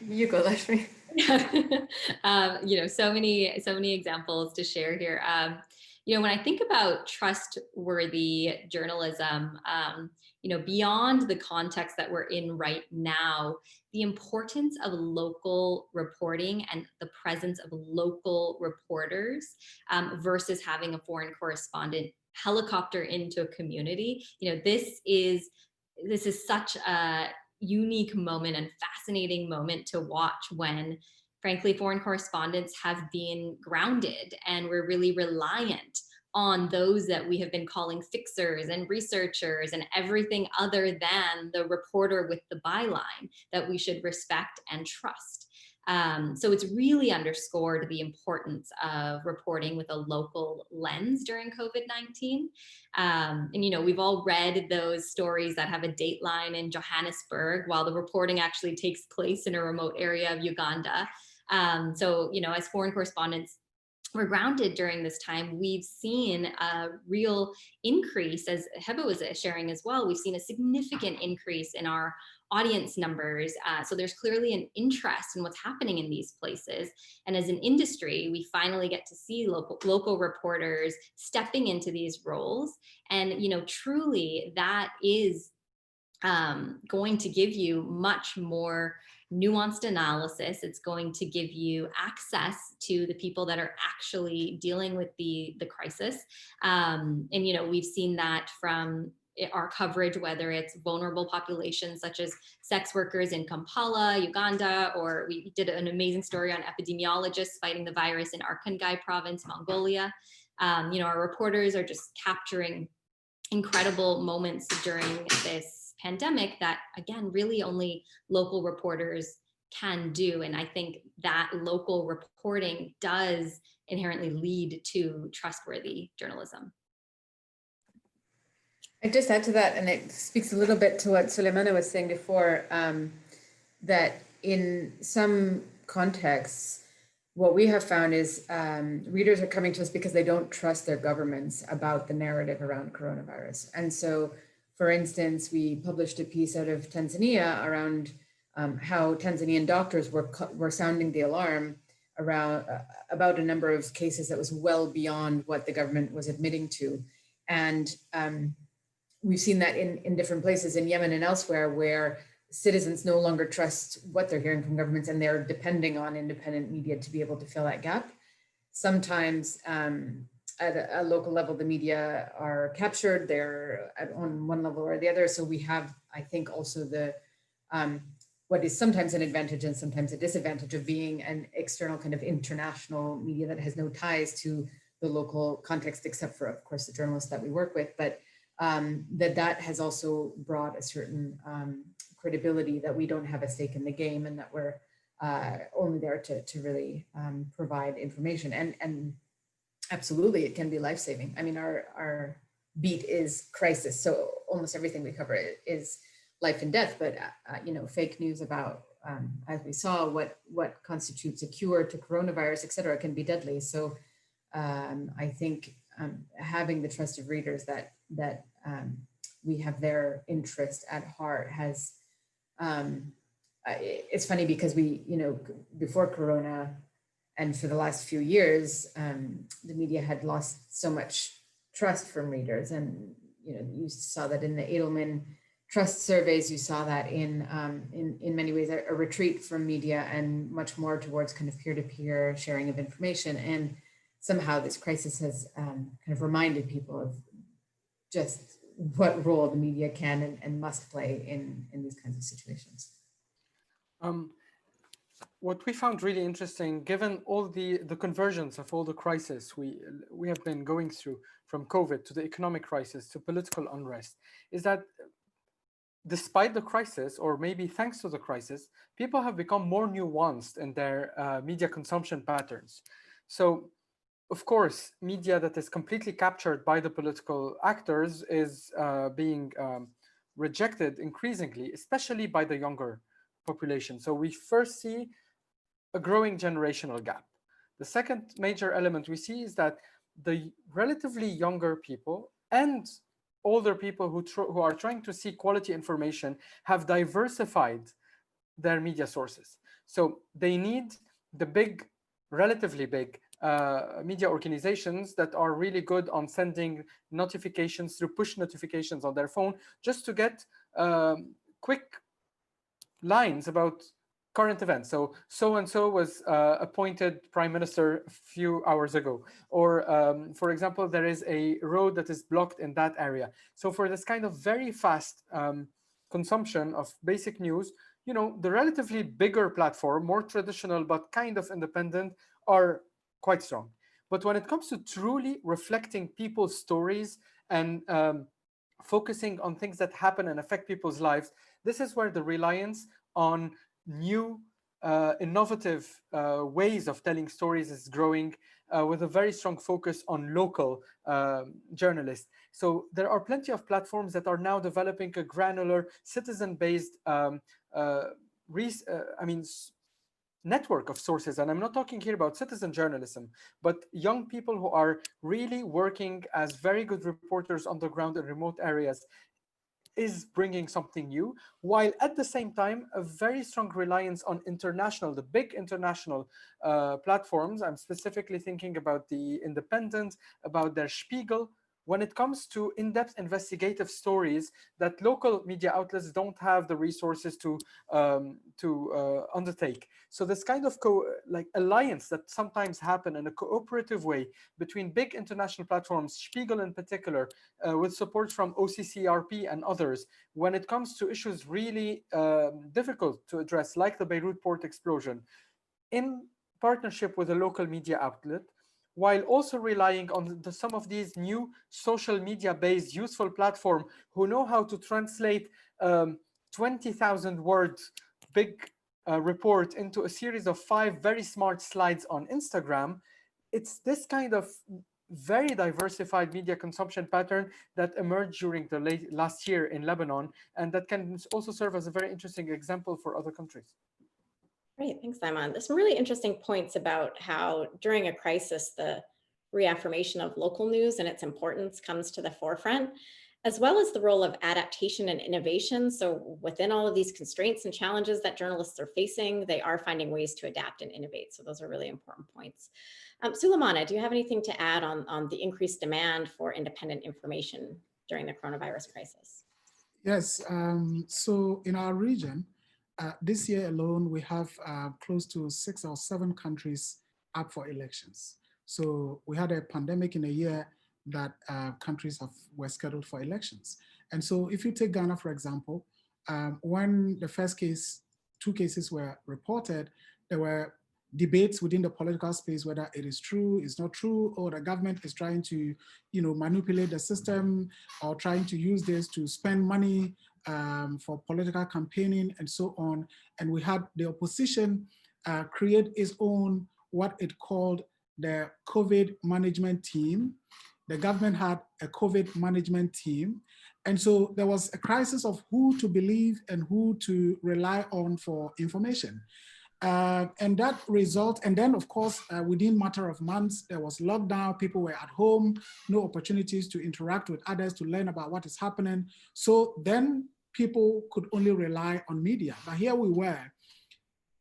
You go, Laxmi. So many examples to share here. When I think about trustworthy journalism, beyond the context that we're in right now, the importance of local reporting and the presence of local reporters versus having a foreign correspondent helicopter into a community. This is such a unique moment and fascinating moment to watch when, frankly, foreign correspondents have been grounded and we're really reliant on those that we have been calling fixers and researchers and everything other than the reporter with the byline that we should respect and trust. So it's really underscored the importance of reporting with a local lens during COVID-19. We've all read those stories that have a dateline in Johannesburg while the reporting actually takes place in a remote area of Uganda. As foreign correspondents, we're grounded during this time. We've seen a real increase, as Heba was sharing as well, we've seen a significant increase in our audience numbers. So there's clearly an interest in what's happening in these places. And as an industry, we finally get to see local reporters stepping into these roles. And, truly that is going to give you much more nuanced analysis. It's going to give you access to the people that are actually dealing with the crisis. We've seen that from our coverage, whether it's vulnerable populations such as sex workers in Kampala, Uganda, or we did an amazing story on epidemiologists fighting the virus in Arkhangai province, Mongolia. Our reporters are just capturing incredible moments during this pandemic that, again, really only local reporters can do. And I think that local reporting does inherently lead to trustworthy journalism. I just add to that, and it speaks a little bit to what Suleimana was saying before, that in some contexts, what we have found is readers are coming to us because they don't trust their governments about the narrative around coronavirus. And so, for instance, we published a piece out of Tanzania around how Tanzanian doctors were sounding the alarm around about a number of cases that was well beyond what the government was admitting to. And we've seen that in different places in Yemen and elsewhere, where citizens no longer trust what they're hearing from governments, and they're depending on independent media to be able to fill that gap. Sometimes at a local level, the media are captured, they're on one level or the other. So we have, I think, also the what is sometimes an advantage and sometimes a disadvantage of being an external kind of international media that has no ties to the local context, except for, of course, the journalists that we work with. But that has also brought a certain credibility that we don't have a stake in the game, and that we're only there to really provide information. And absolutely, it can be life-saving. I mean, our beat is crisis, so almost everything we cover is life and death. But fake news about, as we saw, what constitutes a cure to coronavirus, et cetera, can be deadly. So I think having the trust of readers that we have their interest at heart has, it's funny because we, before Corona and for the last few years, the media had lost so much trust from readers. And, you saw that in the Edelman trust surveys, you saw that in many ways, a retreat from media and much more towards kind of peer-to-peer sharing of information. And somehow this crisis has kind of reminded people of just what role the media can and must play in these kinds of situations. What we found really interesting, given all the convergence of all the crises we have been going through, from COVID to the economic crisis to political unrest, is that despite the crisis, or maybe thanks to the crisis, people have become more nuanced in their media consumption patterns. So, of course, media that is completely captured by the political actors is being rejected increasingly, especially by the younger population. So we first see a growing generational gap. The second major element we see is that the relatively younger people and older people who are trying to seek quality information have diversified their media sources. So they need the big, relatively big media organizations that are really good on sending notifications through push notifications on their phone, just to get quick lines about current events. So and so was appointed prime minister a few hours ago, or for example, there is a road that is blocked in that area. So for this kind of very fast consumption of basic news, the relatively bigger platform, more traditional but kind of independent, are quite strong. But when it comes to truly reflecting people's stories and focusing on things that happen and affect people's lives, this is where the reliance on new, innovative ways of telling stories is growing, with a very strong focus on local journalists. So there are plenty of platforms that are now developing a granular, citizen-based network of sources. And I'm not talking here about citizen journalism, but young people who are really working as very good reporters on the ground in remote areas, is bringing something new, while at the same time, a very strong reliance on the big international platforms. I'm specifically thinking about the Independent, about Der Spiegel, when it comes to in-depth investigative stories that local media outlets don't have the resources to undertake. So this kind of alliance that sometimes happen in a cooperative way between big international platforms, Spiegel in particular, with support from OCCRP and others, when it comes to issues really difficult to address, like the Beirut port explosion, in partnership with a local media outlet, while also relying on some of these new social media-based useful platforms who know how to translate 20,000 words big report into a series of 5 very smart slides on Instagram. It's this kind of very diversified media consumption pattern that emerged during the last year in Lebanon, and that can also serve as a very interesting example for other countries. Great, thanks, Ayman. There's some really interesting points about how during a crisis, the reaffirmation of local news and its importance comes to the forefront, as well as the role of adaptation and innovation. So within all of these constraints and challenges that journalists are facing, they are finding ways to adapt and innovate. So those are really important points. Mhanna, do you have anything to add on the increased demand for independent information during the coronavirus crisis? Yes, so in our region, this year alone, we have close to 6 or 7 countries up for elections. So we had a pandemic in a year that countries were scheduled for elections. And so if you take Ghana, for example, when the first 2 cases were reported, there were debates within the political space whether it is true, it's not true, or the government is trying to, manipulate the system, or trying to use this to spend money for political campaigning and so on. And we had the opposition create its own, what it called the COVID management team. The government had a COVID management team. And so there was a crisis of who to believe and who to rely on for information. And that result, and then of course, within a matter of months, there was lockdown, people were at home, no opportunities to interact with others, to learn about what is happening. So then people could only rely on media. But here we were,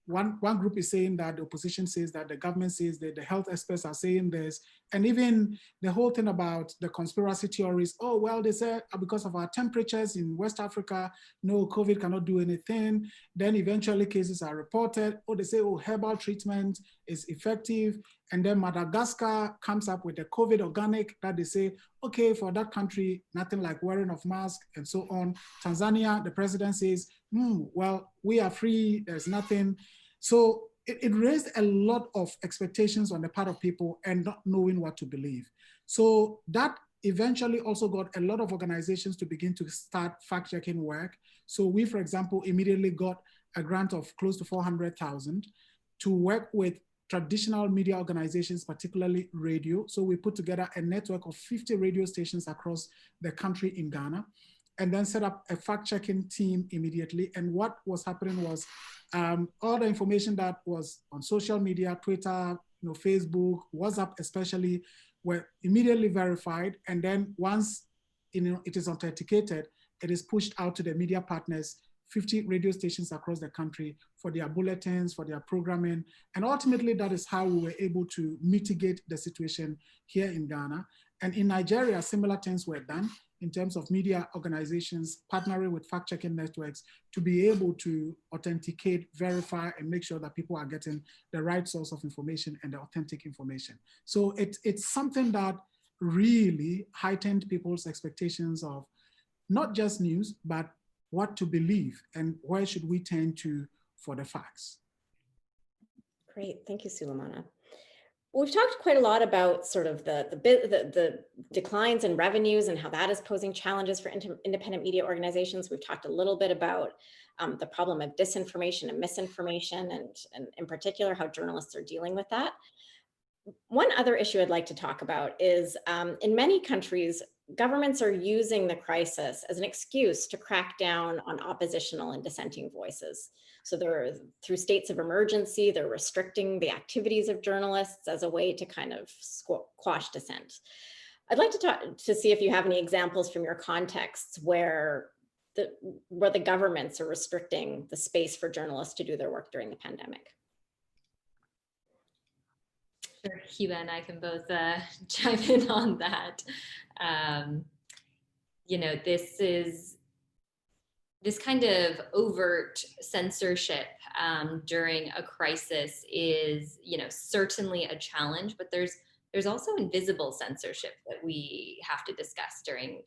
one group is saying that, the opposition says that, the government says that, the health experts are saying this, and even the whole thing about the conspiracy theories. Oh, well, they said because of our temperatures in West Africa, no, COVID cannot do anything. Then eventually cases are reported. Oh, they say, oh, herbal treatment is effective. And then Madagascar comes up with the COVID organic that they say, okay, for that country, nothing like wearing of mask and so on. Tanzania, the president says, well, we are free, there's nothing. So it raised a lot of expectations on the part of people and not knowing what to believe. So that eventually also got a lot of organizations to begin to start fact-checking work. So we, for example, immediately got a grant of close to 400,000 to work with traditional media organizations, particularly radio. So we put together a network of 50 radio stations across the country in Ghana, and then set up a fact-checking team immediately. And what was happening was all the information that was on social media, Twitter, Facebook, WhatsApp especially, were immediately verified. And then once it is authenticated, it is pushed out to the media partners 50 radio stations across the country for their bulletins, for their programming. And ultimately, that is how we were able to mitigate the situation here in Ghana. And in Nigeria, similar things were done in terms of media organizations partnering with fact-checking networks to be able to authenticate, verify, and make sure that people are getting the right source of information and the authentic information. So it's something that really heightened people's expectations of not just news, but what to believe and where should we turn to for the facts. Great, thank you, Sulemana. We've talked quite a lot about sort of the declines in revenues and how that is posing challenges for independent media organizations. We've talked a little bit about the problem of disinformation and misinformation, and in particular, how journalists are dealing with that. One other issue I'd like to talk about is in many countries, governments are using the crisis as an excuse to crack down on oppositional and dissenting voices. So through states of emergency, they're restricting the activities of journalists as a way to kind of quash dissent. I'd like to see if you have any examples from your contexts where the governments are restricting the space for journalists to do their work during the pandemic. Sure, Hiba and I can both chime in on that. You know, this kind of overt censorship during a crisis is, you know, certainly a challenge, but there's also invisible censorship that we have to discuss during,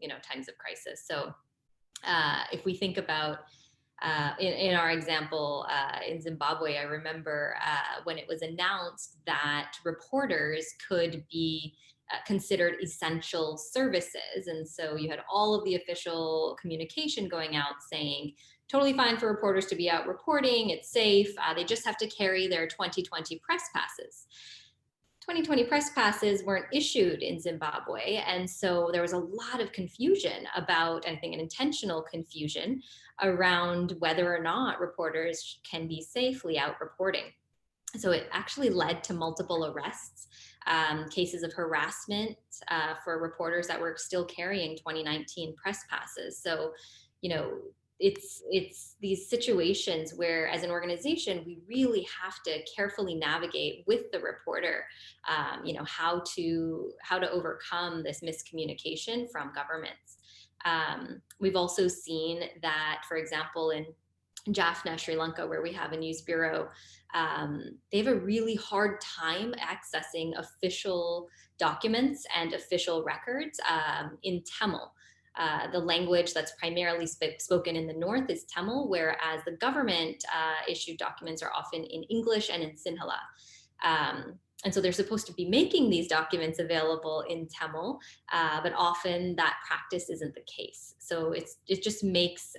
you know, times of crisis. So if we think about in our example in Zimbabwe, I remember when it was announced that reporters could be considered essential services. And so you had all of the official communication going out saying, totally fine for reporters to be out reporting, it's safe, they just have to carry their 2020 press passes. 2020 press passes weren't issued in Zimbabwe. And so there was a lot of confusion about, I think an intentional confusion around whether or not reporters can be safely out reporting. So it actually led to multiple arrests, cases of harassment for reporters that were still carrying 2019 press passes. So, you know, it's these situations where as an organization, we really have to carefully navigate with the reporter, you know, how to overcome this miscommunication from governments. We've also seen that, for example, in Jaffna, Sri Lanka, where we have a news bureau, they have a really hard time accessing official documents and official records in Tamil. The language that's primarily spoken in the north is Tamil, whereas the government issued documents are often in English and in Sinhala. And so they're supposed to be making these documents available in Tamil, but often that practice isn't the case. So it just makes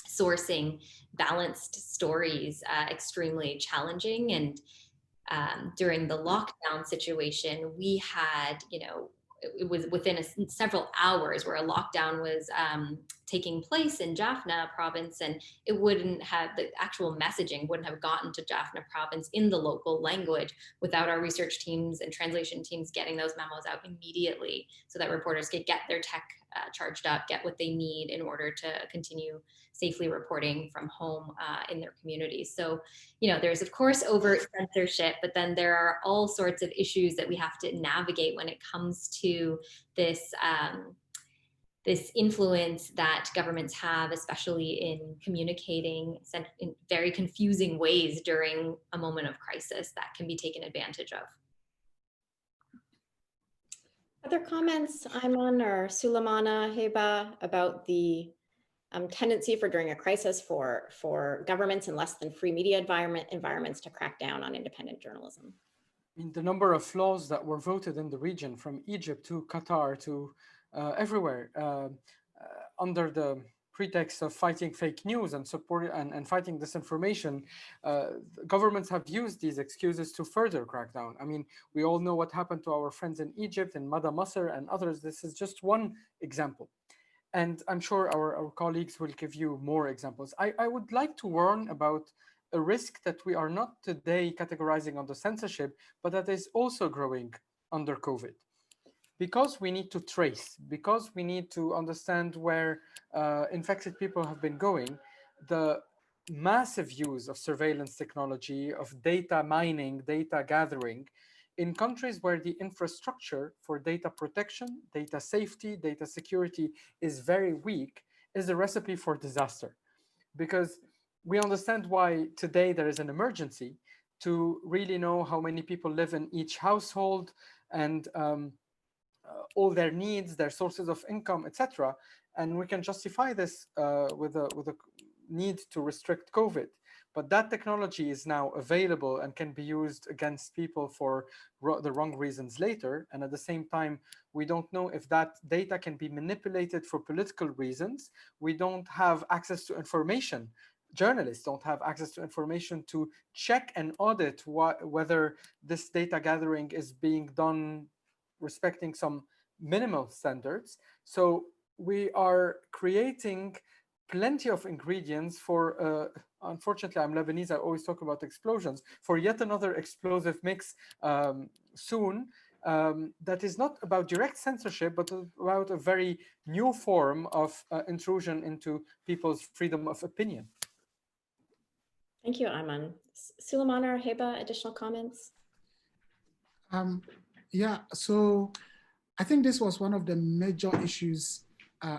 sourcing balanced stories extremely challenging. And during the lockdown situation, we had, you know, it was within several hours where a lockdown was taking place in Jaffna province, and it wouldn't have, the actual messaging wouldn't have gotten to Jaffna province in the local language without our research teams and translation teams getting those memos out immediately so that reporters could get their tech charged up, get what they need in order to continue safely reporting from home in their communities. So, you know, there's of course overt censorship, but then there are all sorts of issues that we have to navigate when it comes to this this influence that governments have, especially in communicating in very confusing ways during a moment of crisis that can be taken advantage of. Other comments, Ayman or Sulemana, Heba, about the tendency for during a crisis for governments and less than free media environments to crack down on independent journalism? I mean, the number of laws that were voted in the region, from Egypt to Qatar to everywhere, under the pretext of fighting fake news and support and fighting disinformation, governments have used these excuses to further crack down. I mean, we all know what happened to our friends in Egypt and Mada Masr and others. This is just one example. And I'm sure our colleagues will give you more examples. I would like to warn about a risk that we are not today categorizing under censorship, but that is also growing under COVID. because we need to trace, because we need to understand where infected people have been going, the massive use of surveillance technology, of data mining, data gathering, in countries where the infrastructure for data protection, data safety, data security is very weak, is a recipe for disaster. Because we understand why today there is an emergency to really know how many people live in each household and all their needs, their sources of income, etc. And we can justify this with a need to restrict COVID. But that technology is now available and can be used against people for the wrong reasons later. And at the same time, we don't know if that data can be manipulated for political reasons. We don't have access to information. Journalists don't have access to information to check and audit whether this data gathering is being done respecting some minimal standards. So we are creating plenty of ingredients for, unfortunately, I'm Lebanese, I always talk about explosions, for yet another explosive mix soon that is not about direct censorship, but about a very new form of intrusion into people's freedom of opinion. Thank you, Ayman. Suleiman or Heba, additional comments? Yeah, so I think this was one of the major issues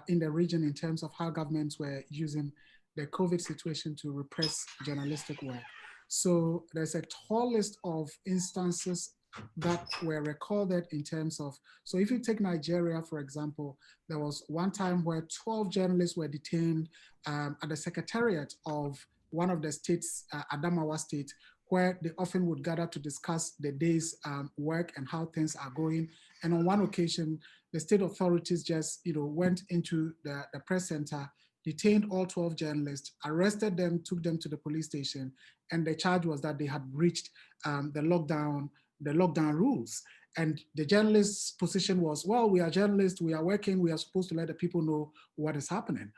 in the region in terms of how governments were using the COVID situation to repress journalistic work. So there's a tall list of instances that were recorded in terms of, so if you take Nigeria, for example, there was one time where 12 journalists were detained at the secretariat of one of the states, Adamawa State, where they often would gather to discuss the day's work and how things are going. And on one occasion, the state authorities just went into the press center, detained all 12 journalists, arrested them, took them to the police station, and the charge was that they had breached the lockdown rules. And the journalists' position was, well, we are journalists, we are working, we are supposed to let the people know what is happening.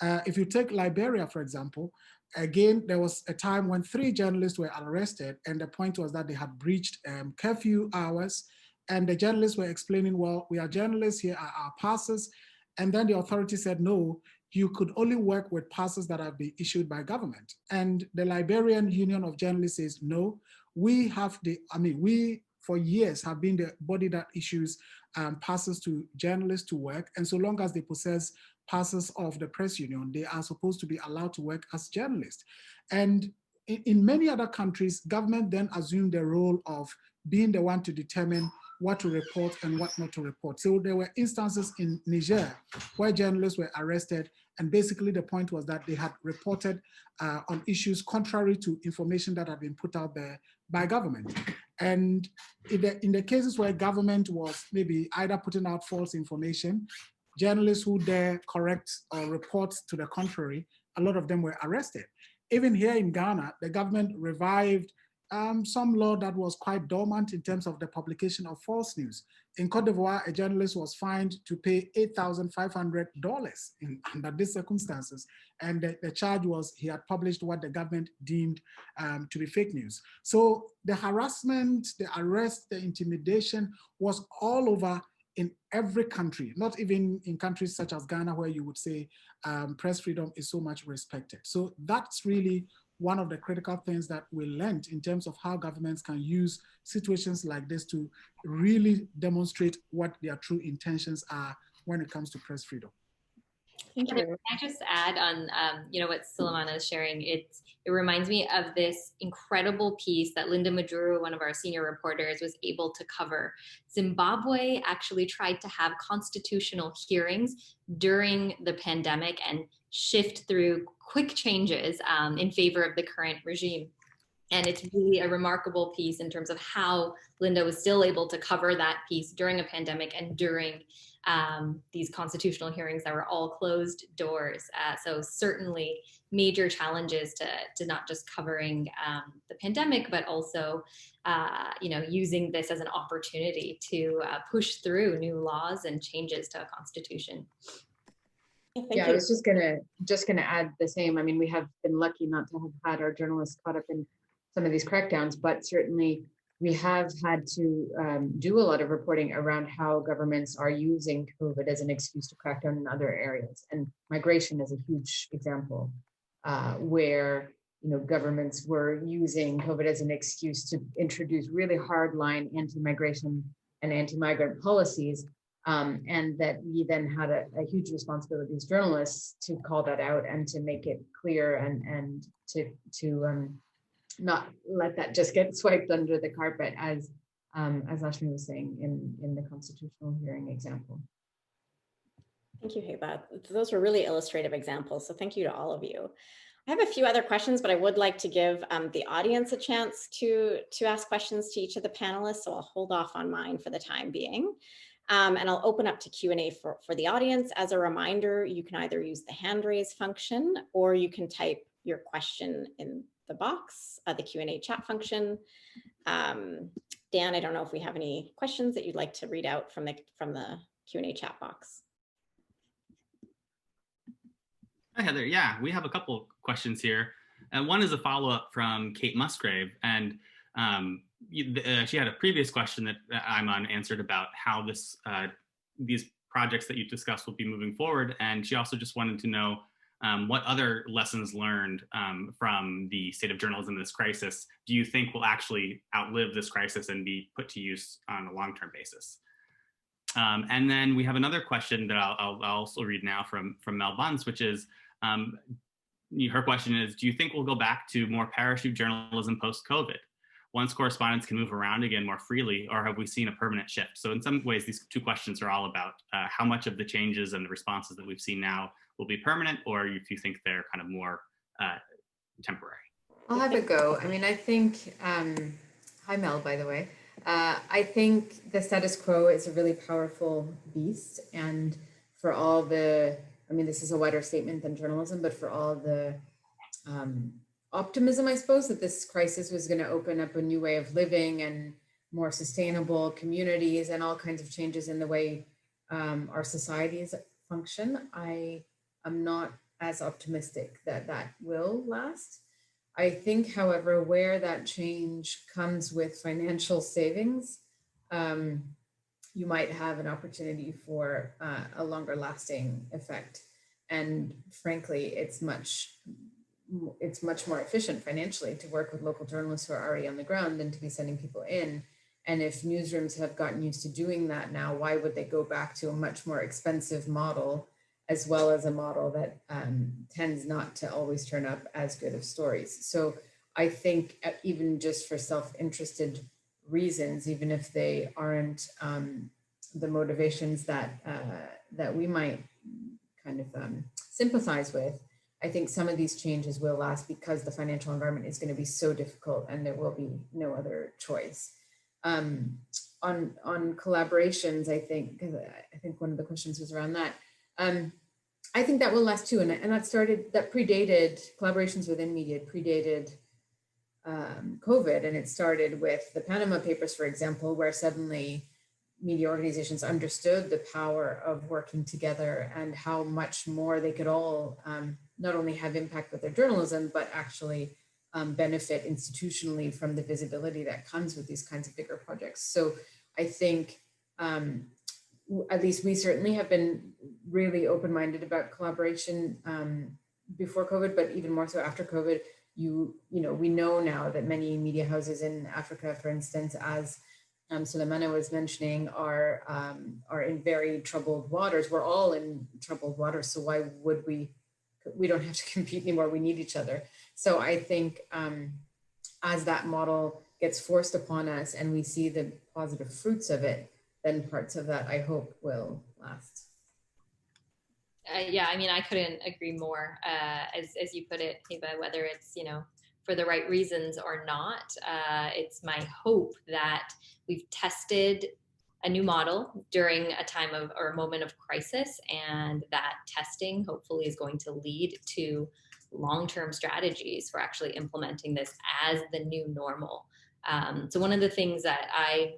If you take Liberia, for example, again, there was a time when 3 journalists were arrested, and the point was that they had breached curfew hours, and the journalists were explaining, well, we are journalists, here are our passes, and then the authority said, no, you could only work with passes that have been issued by government. And the Liberian Union of Journalists says, no, we for years have been the body that issues passes to journalists to work, and so long as they possess passes of the press union, they are supposed to be allowed to work as journalists. And in many other countries, government then assumed the role of being the one to determine what to report and what not to report. So there were instances in Niger where journalists were arrested, and basically the point was that they had reported on issues contrary to information that had been put out there by government. And in the cases where government was maybe either putting out false information, journalists who dare correct or report to the contrary, a lot of them were arrested. Even here in Ghana, the government revived some law that was quite dormant in terms of the publication of false news. In Cote d'Ivoire, a journalist was fined to pay $8,500 under these circumstances. And the charge was he had published what the government deemed to be fake news. So the harassment, the arrest, the intimidation was all over in every country, not even in countries such as Ghana, where you would say press freedom is so much respected. So that's really one of the critical things that we learned in terms of how governments can use situations like this to really demonstrate what their true intentions are when it comes to press freedom. Thank you. Can I just add on, what Suleiman is sharing? It reminds me of this incredible piece that Linda Majuru, one of our senior reporters, was able to cover. Zimbabwe actually tried to have constitutional hearings during the pandemic and shift through quick changes in favor of the current regime. And it's really a remarkable piece in terms of how Linda was still able to cover that piece during a pandemic and during these constitutional hearings that were all closed doors. So certainly major challenges to not just covering the pandemic, but also using this as an opportunity to push through new laws and changes to a constitution. I was just gonna add the same. I mean, we have been lucky not to have had our journalists caught up in some of these crackdowns, but certainly we have had to do a lot of reporting around how governments are using COVID as an excuse to crack down in other areas. And migration is a huge example where governments were using COVID as an excuse to introduce really hardline anti-migration and anti-migrant policies. And that we then had a huge responsibility as journalists to call that out and to make it clear and to not let that just get swiped under the carpet, as Laxmi was saying in the constitutional hearing example. Thank you, Heba. Those were really illustrative examples. So thank you to all of you. I have a few other questions, but I would like to give the audience a chance to ask questions to each of the panelists. So I'll hold off on mine for the time being. And I'll open up to Q&A for the audience. As a reminder, you can either use the hand raise function or you can type your question in the box, the Q&A chat function. Dan, I don't know if we have any questions that you'd like to read out from the Q&A chat box. Hi, Heather. Yeah, we have a couple questions here. And one is a follow-up from Kate Musgrave. And she had a previous question that Ayman answered about how these projects that you discussed will be moving forward. And she also just wanted to know what other lessons learned from the state of journalism in this crisis do you think will actually outlive this crisis and be put to use on a long-term basis? And then we have another question that I'll also read now from Mel Bunce, which is, her question is, do you think we'll go back to more parachute journalism post-COVID? Once correspondents can move around again more freely, or have we seen a permanent shift? So in some ways, these two questions are all about how much of the changes and the responses that we've seen now will be permanent, or if you think they're kind of more temporary. I'll have a go. I mean, I think, hi Mel, by the way. I think the status quo is a really powerful beast. And for all the, I mean, this is a wider statement than journalism, but for all the optimism, I suppose, that this crisis was going to open up a new way of living and more sustainable communities and all kinds of changes in the way our societies function, I am not as optimistic that that will last. I think, however, where that change comes with financial savings, you might have an opportunity for a longer lasting effect. And frankly, it's much more efficient financially to work with local journalists who are already on the ground than to be sending people in. And if newsrooms have gotten used to doing that now, why would they go back to a much more expensive model, as well as a model that tends not to always turn up as good of stories? So I think even just for self-interested reasons, even if they aren't the motivations that we might kind of sympathize with, I think some of these changes will last because the financial environment is going to be so difficult and there will be no other choice. On collaborations, I think one of the questions was around that. I think that will last too, and that predated collaborations within media, predated COVID, and it started with the Panama Papers, for example, where suddenly media organizations understood the power of working together and how much more they could all not only have impact with their journalism, but actually benefit institutionally from the visibility that comes with these kinds of bigger projects. So I think at least we certainly have been really open-minded about collaboration before COVID, but even more so after COVID. We know now that many media houses in Africa, for instance, as Mhanna was mentioning, are in very troubled waters. We're all in troubled waters, so why would we don't have to compete anymore. We need each other. So I think as that model gets forced upon us and we see the positive fruits of it, then parts of that, I hope, will last. Yeah, I mean, I couldn't agree more. As you put it, Heba, whether it's, for the right reasons or not, it's my hope that we've tested a new model during a time of or a moment of crisis, and that testing hopefully is going to lead to long-term strategies for actually implementing this as the new normal. So one of the things that I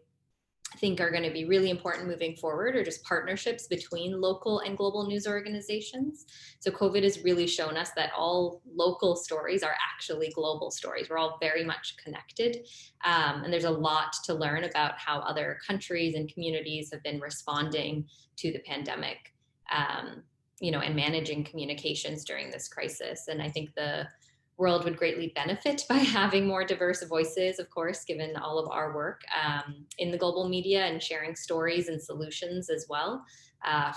think are going to be really important moving forward are just partnerships between local and global news organizations. So COVID has really shown us that all local stories are actually global stories. We're all very much connected. And there's a lot to learn about how other countries and communities have been responding to the pandemic, and managing communications during this crisis. And I think the world would greatly benefit by having more diverse voices, of course, given all of our work in the global media and sharing stories and solutions as well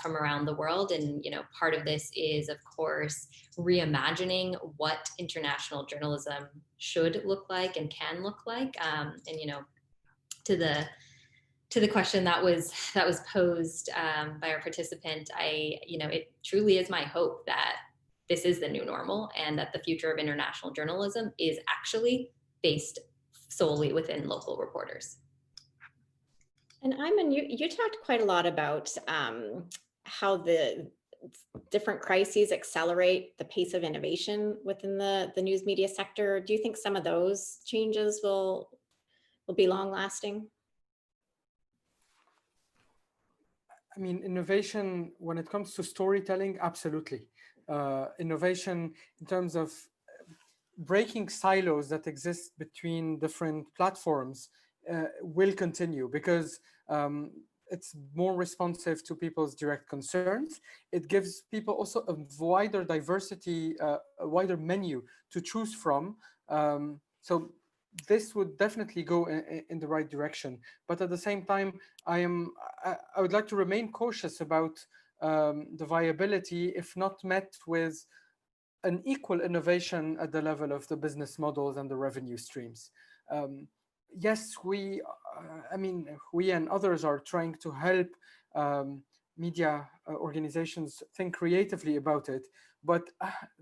from around the world. And, part of this is, of course, reimagining what international journalism should look like and can look like. To the question that was posed by our participant, it truly is my hope that this is the new normal and that the future of international journalism is actually based solely within local reporters. And Ayman, you talked quite a lot about how the different crises accelerate the pace of innovation within the news media sector. Do you think some of those changes will be long lasting? I mean, innovation when it comes to storytelling, absolutely. Innovation in terms of breaking silos that exist between different platforms will continue because it's more responsive to people's direct concerns. It gives people also a wider diversity, a wider menu to choose from. So this would definitely go in the right direction. But at the same time, I would like to remain cautious about the viability if not met with an equal innovation at the level of the business models and the revenue streams. Yes, we and others are trying to help media organizations think creatively about it, but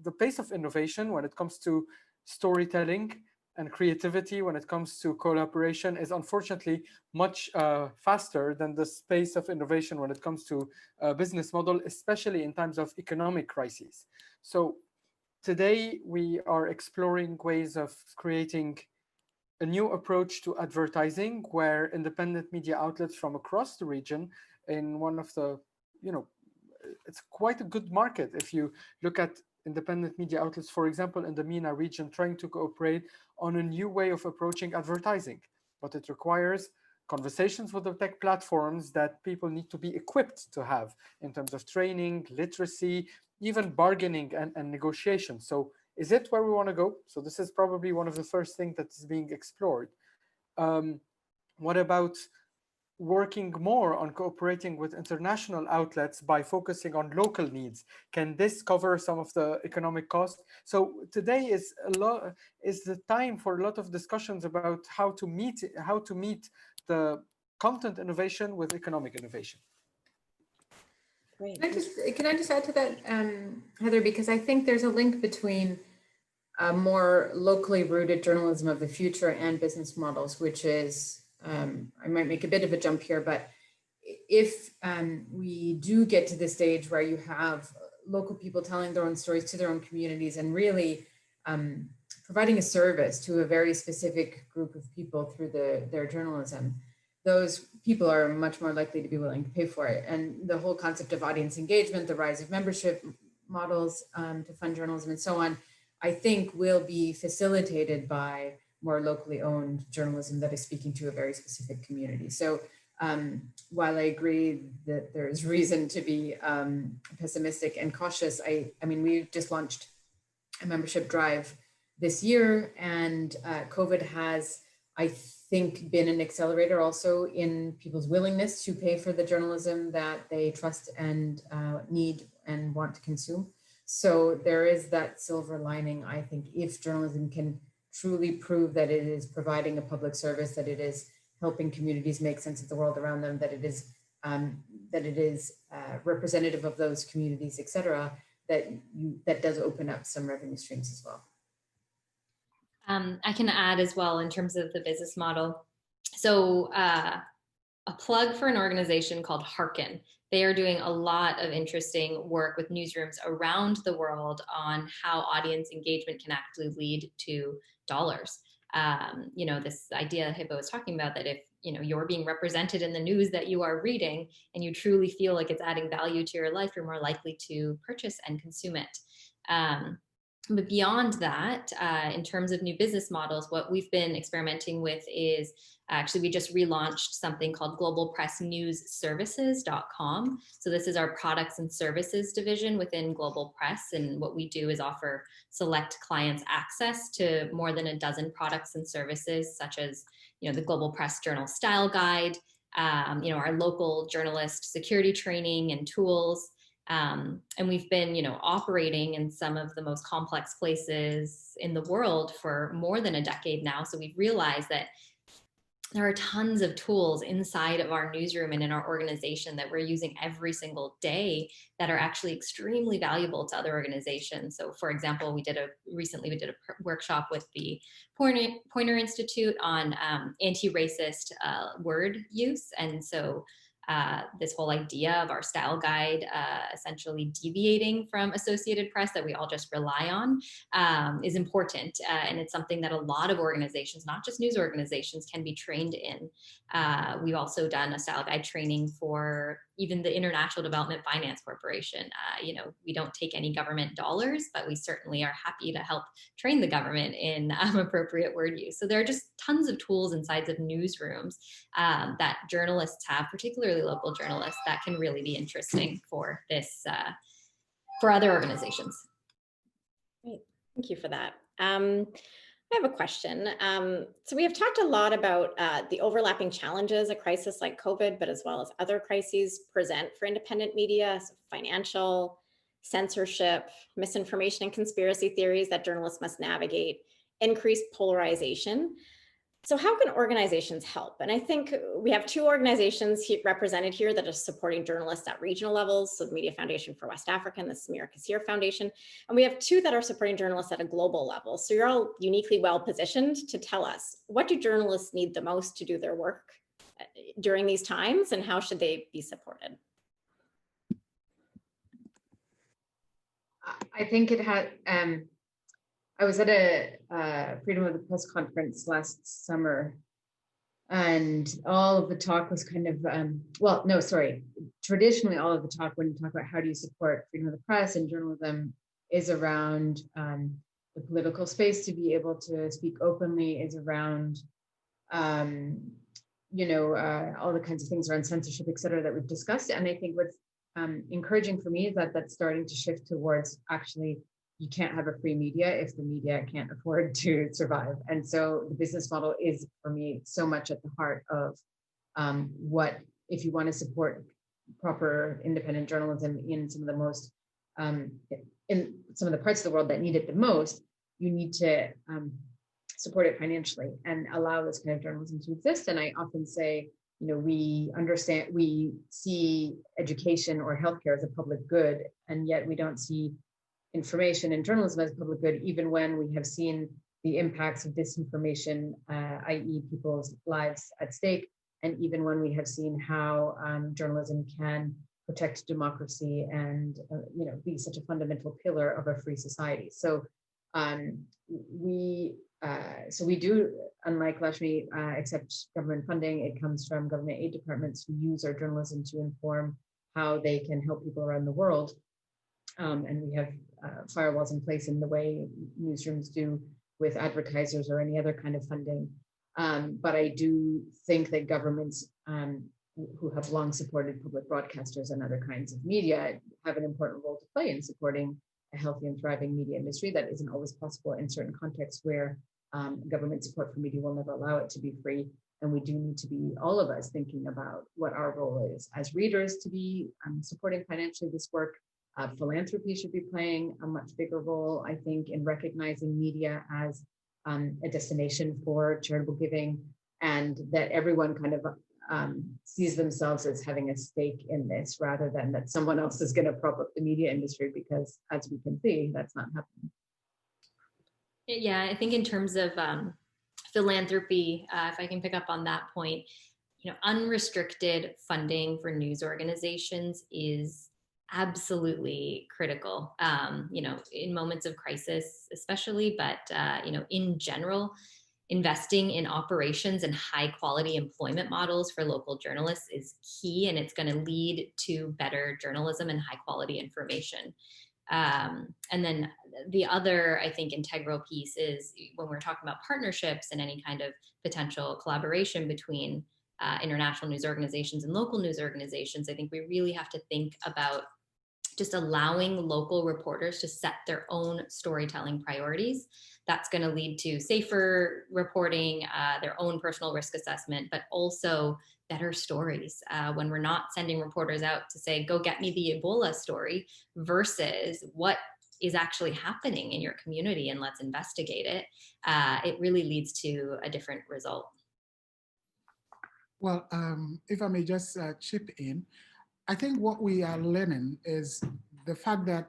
the pace of innovation when it comes to storytelling and creativity, when it comes to collaboration, is unfortunately much faster than the pace of innovation when it comes to business model, especially in times of economic crises. So today we are exploring ways of creating a new approach to advertising where independent media outlets from across the region in one of the, it's quite a good market if you look at independent media outlets, for example, in the MENA region, trying to cooperate on a new way of approaching advertising. But it requires conversations with the tech platforms that people need to be equipped to have in terms of training, literacy, even bargaining and negotiation. So is it where we want to go? So this is probably one of the first things that is being explored. What about working more on cooperating with international outlets by focusing on local needs? Can this cover some of the economic costs? So today is the time for a lot of discussions about how to meet the content innovation with economic innovation. Great. Can I just add to that, Heather, because I think there's a link between a more locally rooted journalism of the future and business models, which is, I might make a bit of a jump here, but if we do get to the stage where you have local people telling their own stories to their own communities and really providing a service to a very specific group of people through their journalism, those people are much more likely to be willing to pay for it. And the whole concept of audience engagement, the rise of membership models to fund journalism and so on, I think will be facilitated by more locally owned journalism that is speaking to a very specific community. So while I agree that there's reason to be pessimistic and cautious, I mean, we just launched a membership drive this year, and COVID has, I think, been an accelerator also in people's willingness to pay for the journalism that they trust and need and want to consume. So there is that silver lining, I think, if journalism can truly prove that it is providing a public service, that it is helping communities make sense of the world around them, that it is representative of those communities, et cetera, that does open up some revenue streams as well. I can add as well in terms of the business model. So a plug for an organization called Hearken. They are doing a lot of interesting work with newsrooms around the world on how audience engagement can actually lead to dollars. This idea Hippo was talking about, that if you're being represented in the news that you are reading and you truly feel like it's adding value to your life, you're more likely to purchase and consume it. But beyond that, in terms of new business models, what we've been experimenting with is actually, we just relaunched something called globalpressnewsservices.com. So this is our products and services division within Global Press. And what we do is offer select clients access to more than a dozen products and services, such as, the Global Press Journal Style Guide, our local journalist security training and tools. And we've been, operating in some of the most complex places in the world for more than a decade now. So we've realized that there are tons of tools inside of our newsroom and in our organization that we're using every single day that are actually extremely valuable to other organizations. So for example, recently we did a workshop with the Poynter Institute on anti-racist word use. And so this whole idea of our style guide essentially deviating from Associated Press that we all just rely on is important. And it's something that a lot of organizations, not just news organizations, can be trained in. We've also done a style guide training for even the International Development Finance Corporation. We don't take any government dollars, but we certainly are happy to help train the government in appropriate word use. So there are just tons of tools inside of newsrooms that journalists have, particularly local journalists, that can really be interesting for this, for other organizations. Great, thank you for that. I have a question. So we have talked a lot about the overlapping challenges a crisis like COVID, but as well as other crises present for independent media, so financial, censorship, misinformation, and conspiracy theories that journalists must navigate, increased polarization. So how can organizations help? And I think we have two organizations represented here that are supporting journalists at regional levels. So the Media Foundation for West Africa and the Samira Kassir Foundation. And we have two that are supporting journalists at a global level. So you're all uniquely well positioned to tell us, what do journalists need the most to do their work during these times, and how should they be supported? I think it had, I was at a Freedom of the Press conference last summer, and all of the talk was kind of, traditionally all of the talk when you talk about how do you support freedom of the press and journalism is around the political space to be able to speak openly, is around, all the kinds of things around censorship, et cetera, that we've discussed. And I think what's encouraging for me is that that's starting to shift towards actually, you can't have a free media if the media can't afford to survive. And so the business model is, for me, so much at the heart of what, if you want to support proper independent journalism in some of the most, in some of the parts of the world that need it the most, you need to support it financially and allow this kind of journalism to exist. And I often say, we see education or healthcare as a public good, and yet we don't see information and journalism as public good, even when we have seen the impacts of disinformation, i.e. people's lives at stake, and even when we have seen how journalism can protect democracy and be such a fundamental pillar of a free society. So we do, unlike Laxmi, accept government funding. It comes from government aid departments who use our journalism to inform how they can help people around the world. And we have firewalls in place in the way newsrooms do with advertisers or any other kind of funding. But I do think that governments who have long supported public broadcasters and other kinds of media have an important role to play in supporting a healthy and thriving media industry. That isn't always possible in certain contexts where government support for media will never allow it to be free. And we do need to be, all of us, thinking about what our role is as readers to be supporting financially this work. Philanthropy should be playing a much bigger role, I think, in recognizing media as a destination for charitable giving, and that everyone kind of sees themselves as having a stake in this rather than that someone else is going to prop up the media industry, because as we can see, that's not happening. Yeah, I think in terms of philanthropy, if I can pick up on that point, unrestricted funding for news organizations is absolutely critical, in moments of crisis, especially, but, in general, investing in operations and high quality employment models for local journalists is key, and it's going to lead to better journalism and high quality information. And then the other, I think, integral piece is when we're talking about partnerships and any kind of potential collaboration between international news organizations and local news organizations, I think we really have to think about just allowing local reporters to set their own storytelling priorities. That's going to lead to safer reporting, their own personal risk assessment, but also better stories when we're not sending reporters out to say, go get me the Ebola story, versus what is actually happening in your community and let's investigate it. It really leads to a different result. Well, if I may just chip in, I think what we are learning is the fact that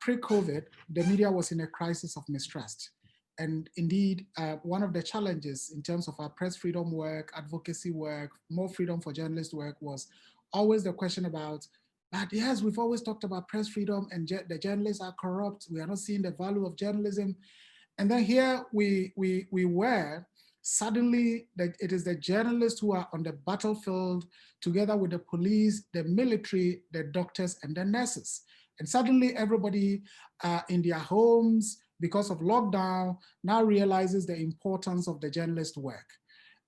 pre-COVID, the media was in a crisis of mistrust. And indeed, one of the challenges in terms of our press freedom work, advocacy work, more freedom for journalists work was always the question about, but yes, we've always talked about press freedom and the journalists are corrupt. We are not seeing the value of journalism. And then here we were, suddenly it is the journalists who are on the battlefield together with the police, the military, the doctors, and the nurses. And suddenly everybody in their homes, because of lockdown, now realizes the importance of the journalist work.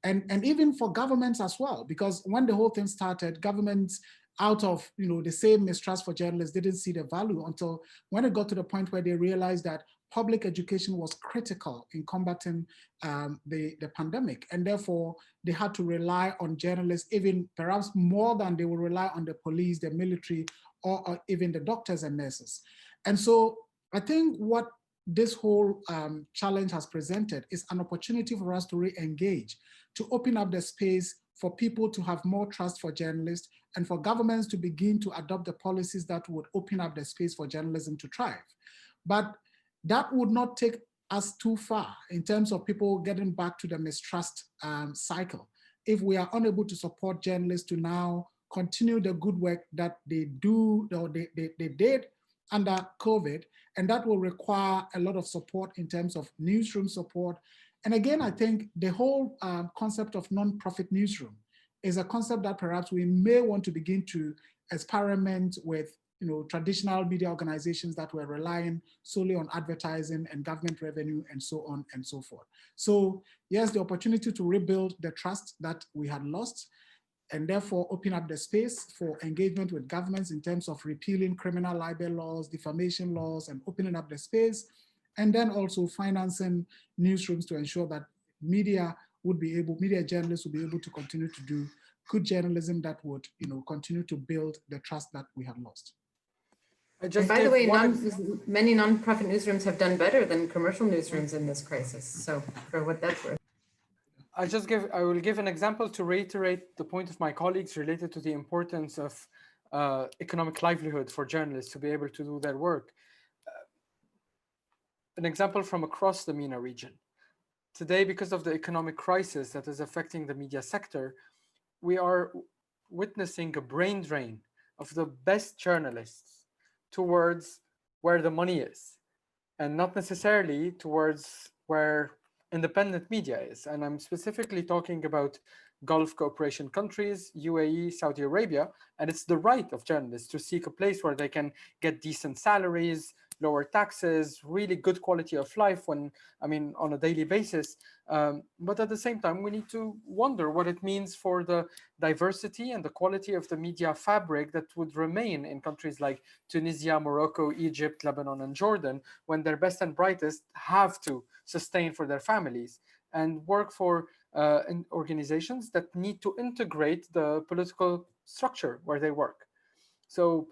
And even for governments as well, because when the whole thing started, governments out of the same mistrust for journalists didn't see the value until when it got to the point where they realized that public education was critical in combating the pandemic. And therefore, they had to rely on journalists, even perhaps more than they would rely on the police, the military, or even the doctors and nurses. And so I think what this whole challenge has presented is an opportunity for us to re-engage, to open up the space for people to have more trust for journalists and for governments to begin to adopt the policies that would open up the space for journalism to thrive. But that would not take us too far in terms of people getting back to the mistrust cycle if we are unable to support journalists to now continue the good work that they do or they did under COVID, and that will require a lot of support in terms of newsroom support. And again, I think the whole concept of non-profit newsroom is a concept that perhaps we may want to begin to experiment with traditional media organizations that were relying solely on advertising and government revenue and so on and so forth. So yes, the opportunity to rebuild the trust that we had lost, and therefore open up the space for engagement with governments in terms of repealing criminal libel laws, defamation laws, and opening up the space, and then also financing newsrooms to ensure that media journalists would be able to continue to do good journalism that would continue to build the trust that we had lost. And by the way, many nonprofit newsrooms have done better than commercial newsrooms in this crisis. So for what that's worth. I will give an example to reiterate the point of my colleagues related to the importance of economic livelihood for journalists to be able to do their work. An example from across the MENA region. Today, because of the economic crisis that is affecting the media sector, we are witnessing a brain drain of the best journalists towards where the money is, and not necessarily towards where independent media is. And I'm specifically talking about Gulf cooperation countries, UAE, Saudi Arabia, and it's the right of journalists to seek a place where they can get decent salaries, lower taxes, really good quality of life on a daily basis. But at the same time, we need to wonder what it means for the diversity and the quality of the media fabric that would remain in countries like Tunisia, Morocco, Egypt, Lebanon, and Jordan, when their best and brightest have to sustain for their families and work for organizations that need to integrate the political structure where they work. So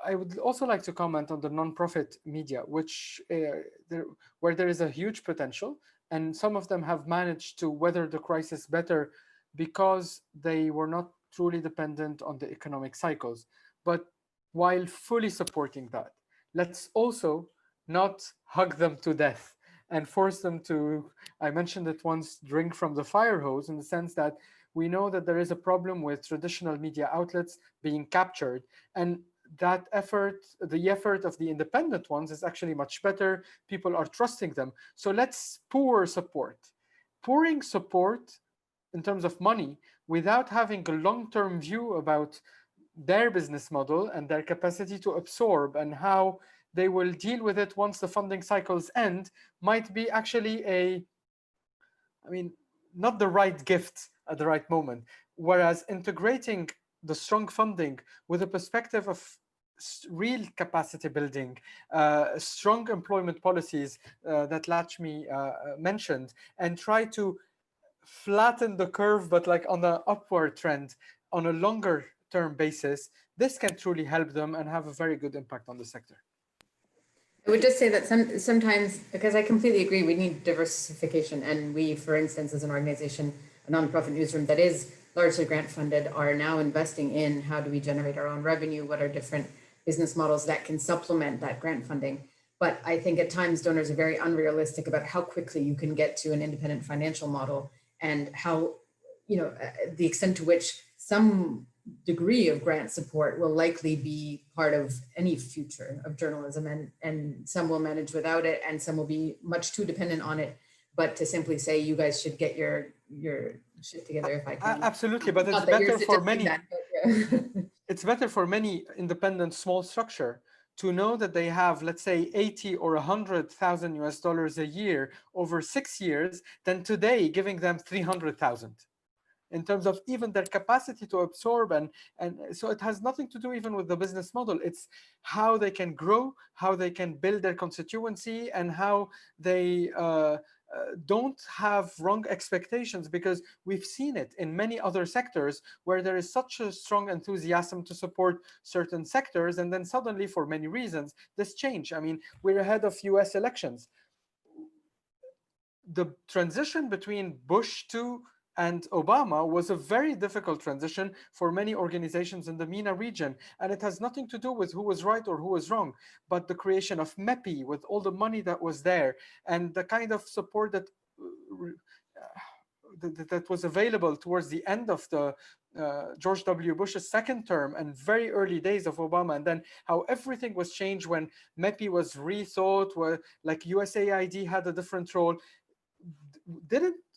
I would also like to comment on the nonprofit media, where there is a huge potential, and some of them have managed to weather the crisis better because they were not truly dependent on the economic cycles. But while fully supporting that, let's also not hug them to death and force them to, I mentioned it once, drink from the fire hose, in the sense that we know that there is a problem with traditional media outlets being captured, and that the effort of the independent ones is actually much better. People are trusting them. So let's pour support pouring support in terms of money without having a long-term view about their business model and their capacity to absorb and how they will deal with it once the funding cycles end might be actually not the right gift at the right moment. Whereas integrating the strong funding with a perspective of real capacity building, strong employment policies that Laxmi mentioned, and try to flatten the curve, but like on the upward trend on a longer term basis, this can truly help them and have a very good impact on the sector. I would just say that sometimes, because I completely agree, we need diversification. And we, for instance, as an organization, a nonprofit newsroom that is largely grant funded, are now investing in how do we generate our own revenue, what are different business models that can supplement that grant funding. But I think at times donors are very unrealistic about how quickly you can get to an independent financial model and how, the extent to which some degree of grant support will likely be part of any future of journalism, and some will manage without it and some will be much too dependent on it. But to simply say you guys should get your shit together, if I can. Absolutely, but it's better for many. It's better for many independent small structure to know that they have, let's say, 80 or 100,000 US dollars a year over 6 years than today giving them 300,000. In terms of even their capacity to absorb, and so it has nothing to do even with the business model. It's how they can grow, how they can build their constituency, and how they don't have wrong expectations, because we've seen it in many other sectors where there is such a strong enthusiasm to support certain sectors, and then suddenly, for many reasons, this change. I mean, we're ahead of US elections. The transition between Bush 2 and Obama was a very difficult transition for many organizations in the MENA region. And it has nothing to do with who was right or who was wrong, but the creation of MEPI with all the money that was there and the kind of support that that was available towards the end of the George W. Bush's second term and very early days of Obama, and then how everything was changed when MEPI was rethought, where like USAID had a different role,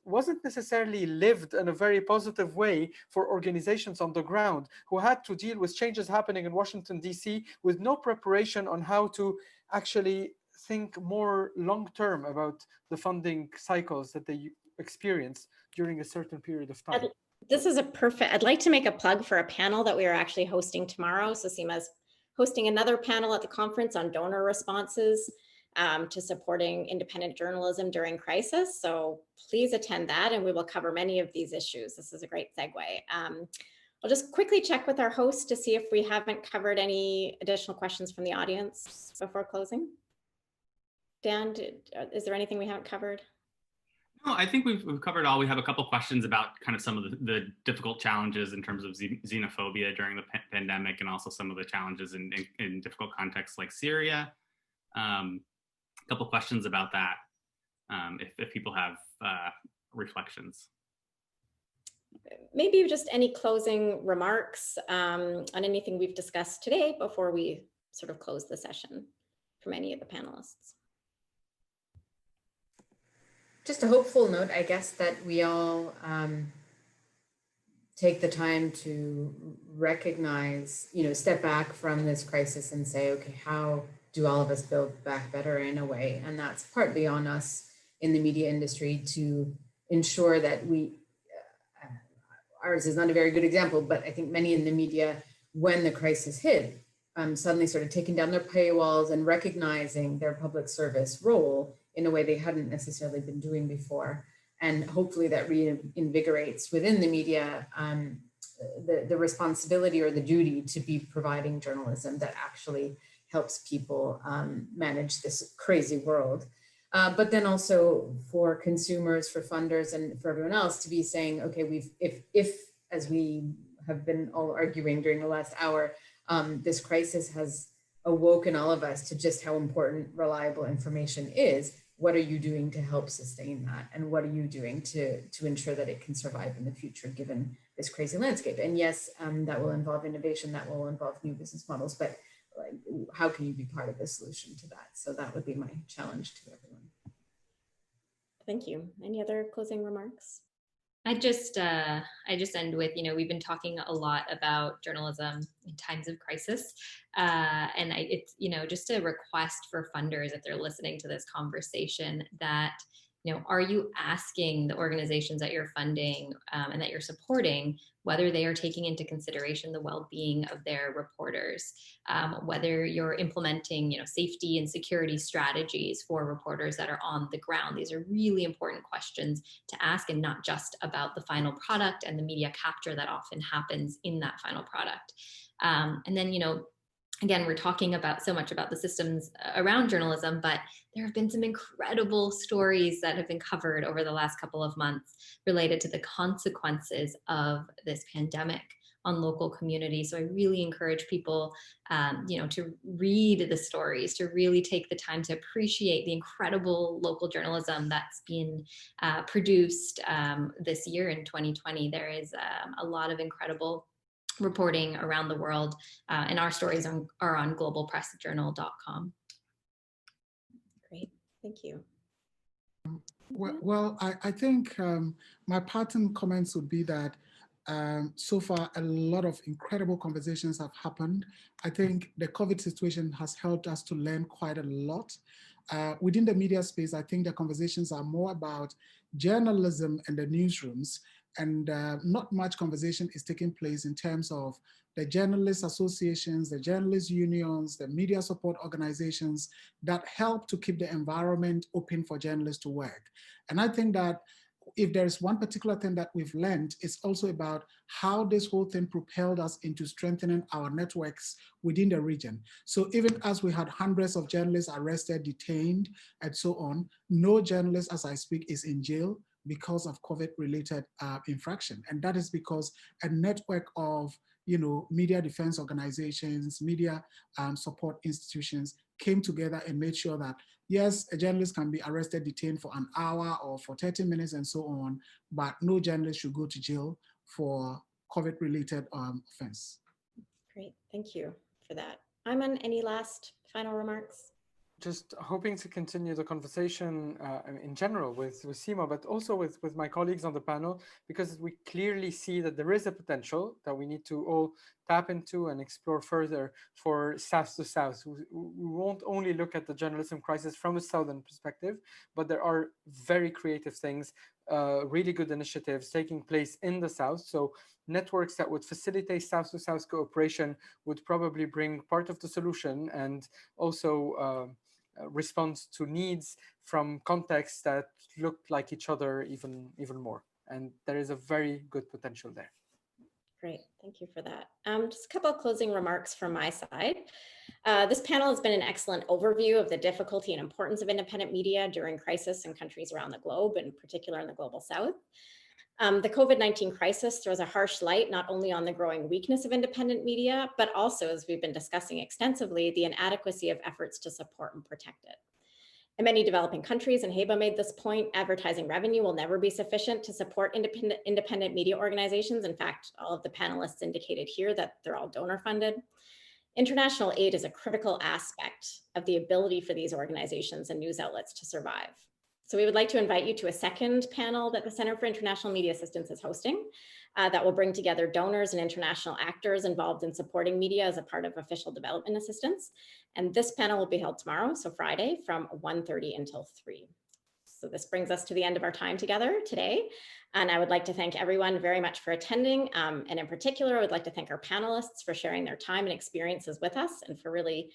wasn't necessarily lived in a very positive way for organizations on the ground who had to deal with changes happening in Washington, D.C. with no preparation on how to actually think more long-term about the funding cycles that they experience during a certain period of time. This is I'd like to make a plug for a panel that we are actually hosting tomorrow. So SEMA's hosting another panel at the conference on donor responses to supporting independent journalism during crisis. So please attend that, and we will cover many of these issues. This is a great segue. I'll just quickly check with our host to see if we haven't covered any additional questions from the audience before closing. Dan, is there anything we haven't covered? No, I think we've covered all. We have a couple questions about kind of some of the difficult challenges in terms of xenophobia during the pandemic, and also some of the challenges in difficult contexts like Syria. A couple questions about that, if people have reflections. Maybe just any closing remarks on anything we've discussed today before we sort of close the session from any of the panelists. Just a hopeful note, I guess, that we all take the time to recognize, step back from this crisis and say, okay, how do all of us build back better in a way? And that's partly on us in the media industry to ensure that ours is not a very good example, but I think many in the media, when the crisis hit, suddenly started taking down their paywalls and recognizing their public service role in a way they hadn't necessarily been doing before. And hopefully that reinvigorates within the media the responsibility or the duty to be providing journalism that actually helps people manage this crazy world. But then also for consumers, for funders, and for everyone else to be saying, okay, if as we have been all arguing during the last hour, this crisis has awoken all of us to just how important reliable information is. What are you doing to help sustain that? And what are you doing to ensure that it can survive in the future, given this crazy landscape? And yes, that will involve innovation, that will involve new business models, but how can you be part of the solution to that? So that would be my challenge to everyone. thank you. Any other closing remarks? I just end with, we've been talking a lot about journalism in times of crisis, and it's just a request for funders, if they're listening to this conversation, that are you asking the organizations that you're funding and that you're supporting whether they are taking into consideration the well-being of their reporters, whether you're implementing safety and security strategies for reporters that are on the ground. These are really important questions to ask, and not just about the final product and the media capture that often happens in that final product. And then again, we're talking about so much about the systems around journalism, but there have been some incredible stories that have been covered over the last couple of months related to the consequences of this pandemic on local communities. So I really encourage people, to read the stories, to really take the time to appreciate the incredible local journalism that's been produced this year in 2020. There is a lot of incredible reporting around the world, and our stories are on globalpressjournal.com. Great, thank you. Well, I think my parting comments would be that so far a lot of incredible conversations have happened. I think the COVID situation has helped us to learn quite a lot. Within the media space, I think the conversations are more about journalism and the newsrooms, and not much conversation is taking place in terms of the journalist associations, the journalist unions, the media support organizations that help to keep the environment open for journalists to work. And I think that if there's one particular thing that we've learned, it's also about how this whole thing propelled us into strengthening our networks within the region. So even as we had hundreds of journalists arrested, detained, and so on, no journalist, as I speak, is in jail because of COVID-related infraction. And that is because a network of media defense organizations, media support institutions came together and made sure that, yes, a journalist can be arrested, detained for an hour or for 30 minutes and so on, but no journalist should go to jail for COVID-related offense. Great, thank you for that. Ayman, any last final remarks? Just hoping to continue the conversation in general with Seema, but also with my colleagues on the panel, because we clearly see that there is a potential that we need to all tap into and explore further for South to South. We won't only look at the journalism crisis from a Southern perspective, but there are very creative things, really good initiatives taking place in the South. So networks that would facilitate South to South cooperation would probably bring part of the solution, and also response to needs from contexts that look like each other even more. And there is a very good potential there. Great, thank you for that. Just a couple of closing remarks from my side. This panel has been an excellent overview of the difficulty and importance of independent media during crisis in countries around the globe, in particular in the Global South. The COVID-19 crisis throws a harsh light not only on the growing weakness of independent media, but also, as we've been discussing extensively, the inadequacy of efforts to support and protect it. In many developing countries, and Heba made this point, advertising revenue will never be sufficient to support independent media organizations. In fact, all of the panelists indicated here that they're all donor funded. International aid is a critical aspect of the ability for these organizations and news outlets to survive. So we would like to invite you to a second panel that the Center for International Media Assistance is hosting that will bring together donors and international actors involved in supporting media as a part of official development assistance. And this panel will be held tomorrow, so Friday, from 1:30 until 3. So this brings us to the end of our time together today. And I would like to thank everyone very much for attending. And in particular, I would like to thank our panelists for sharing their time and experiences with us, and for really,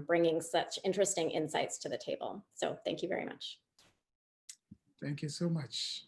bringing such interesting insights to the table. So thank you very much. Thank you so much.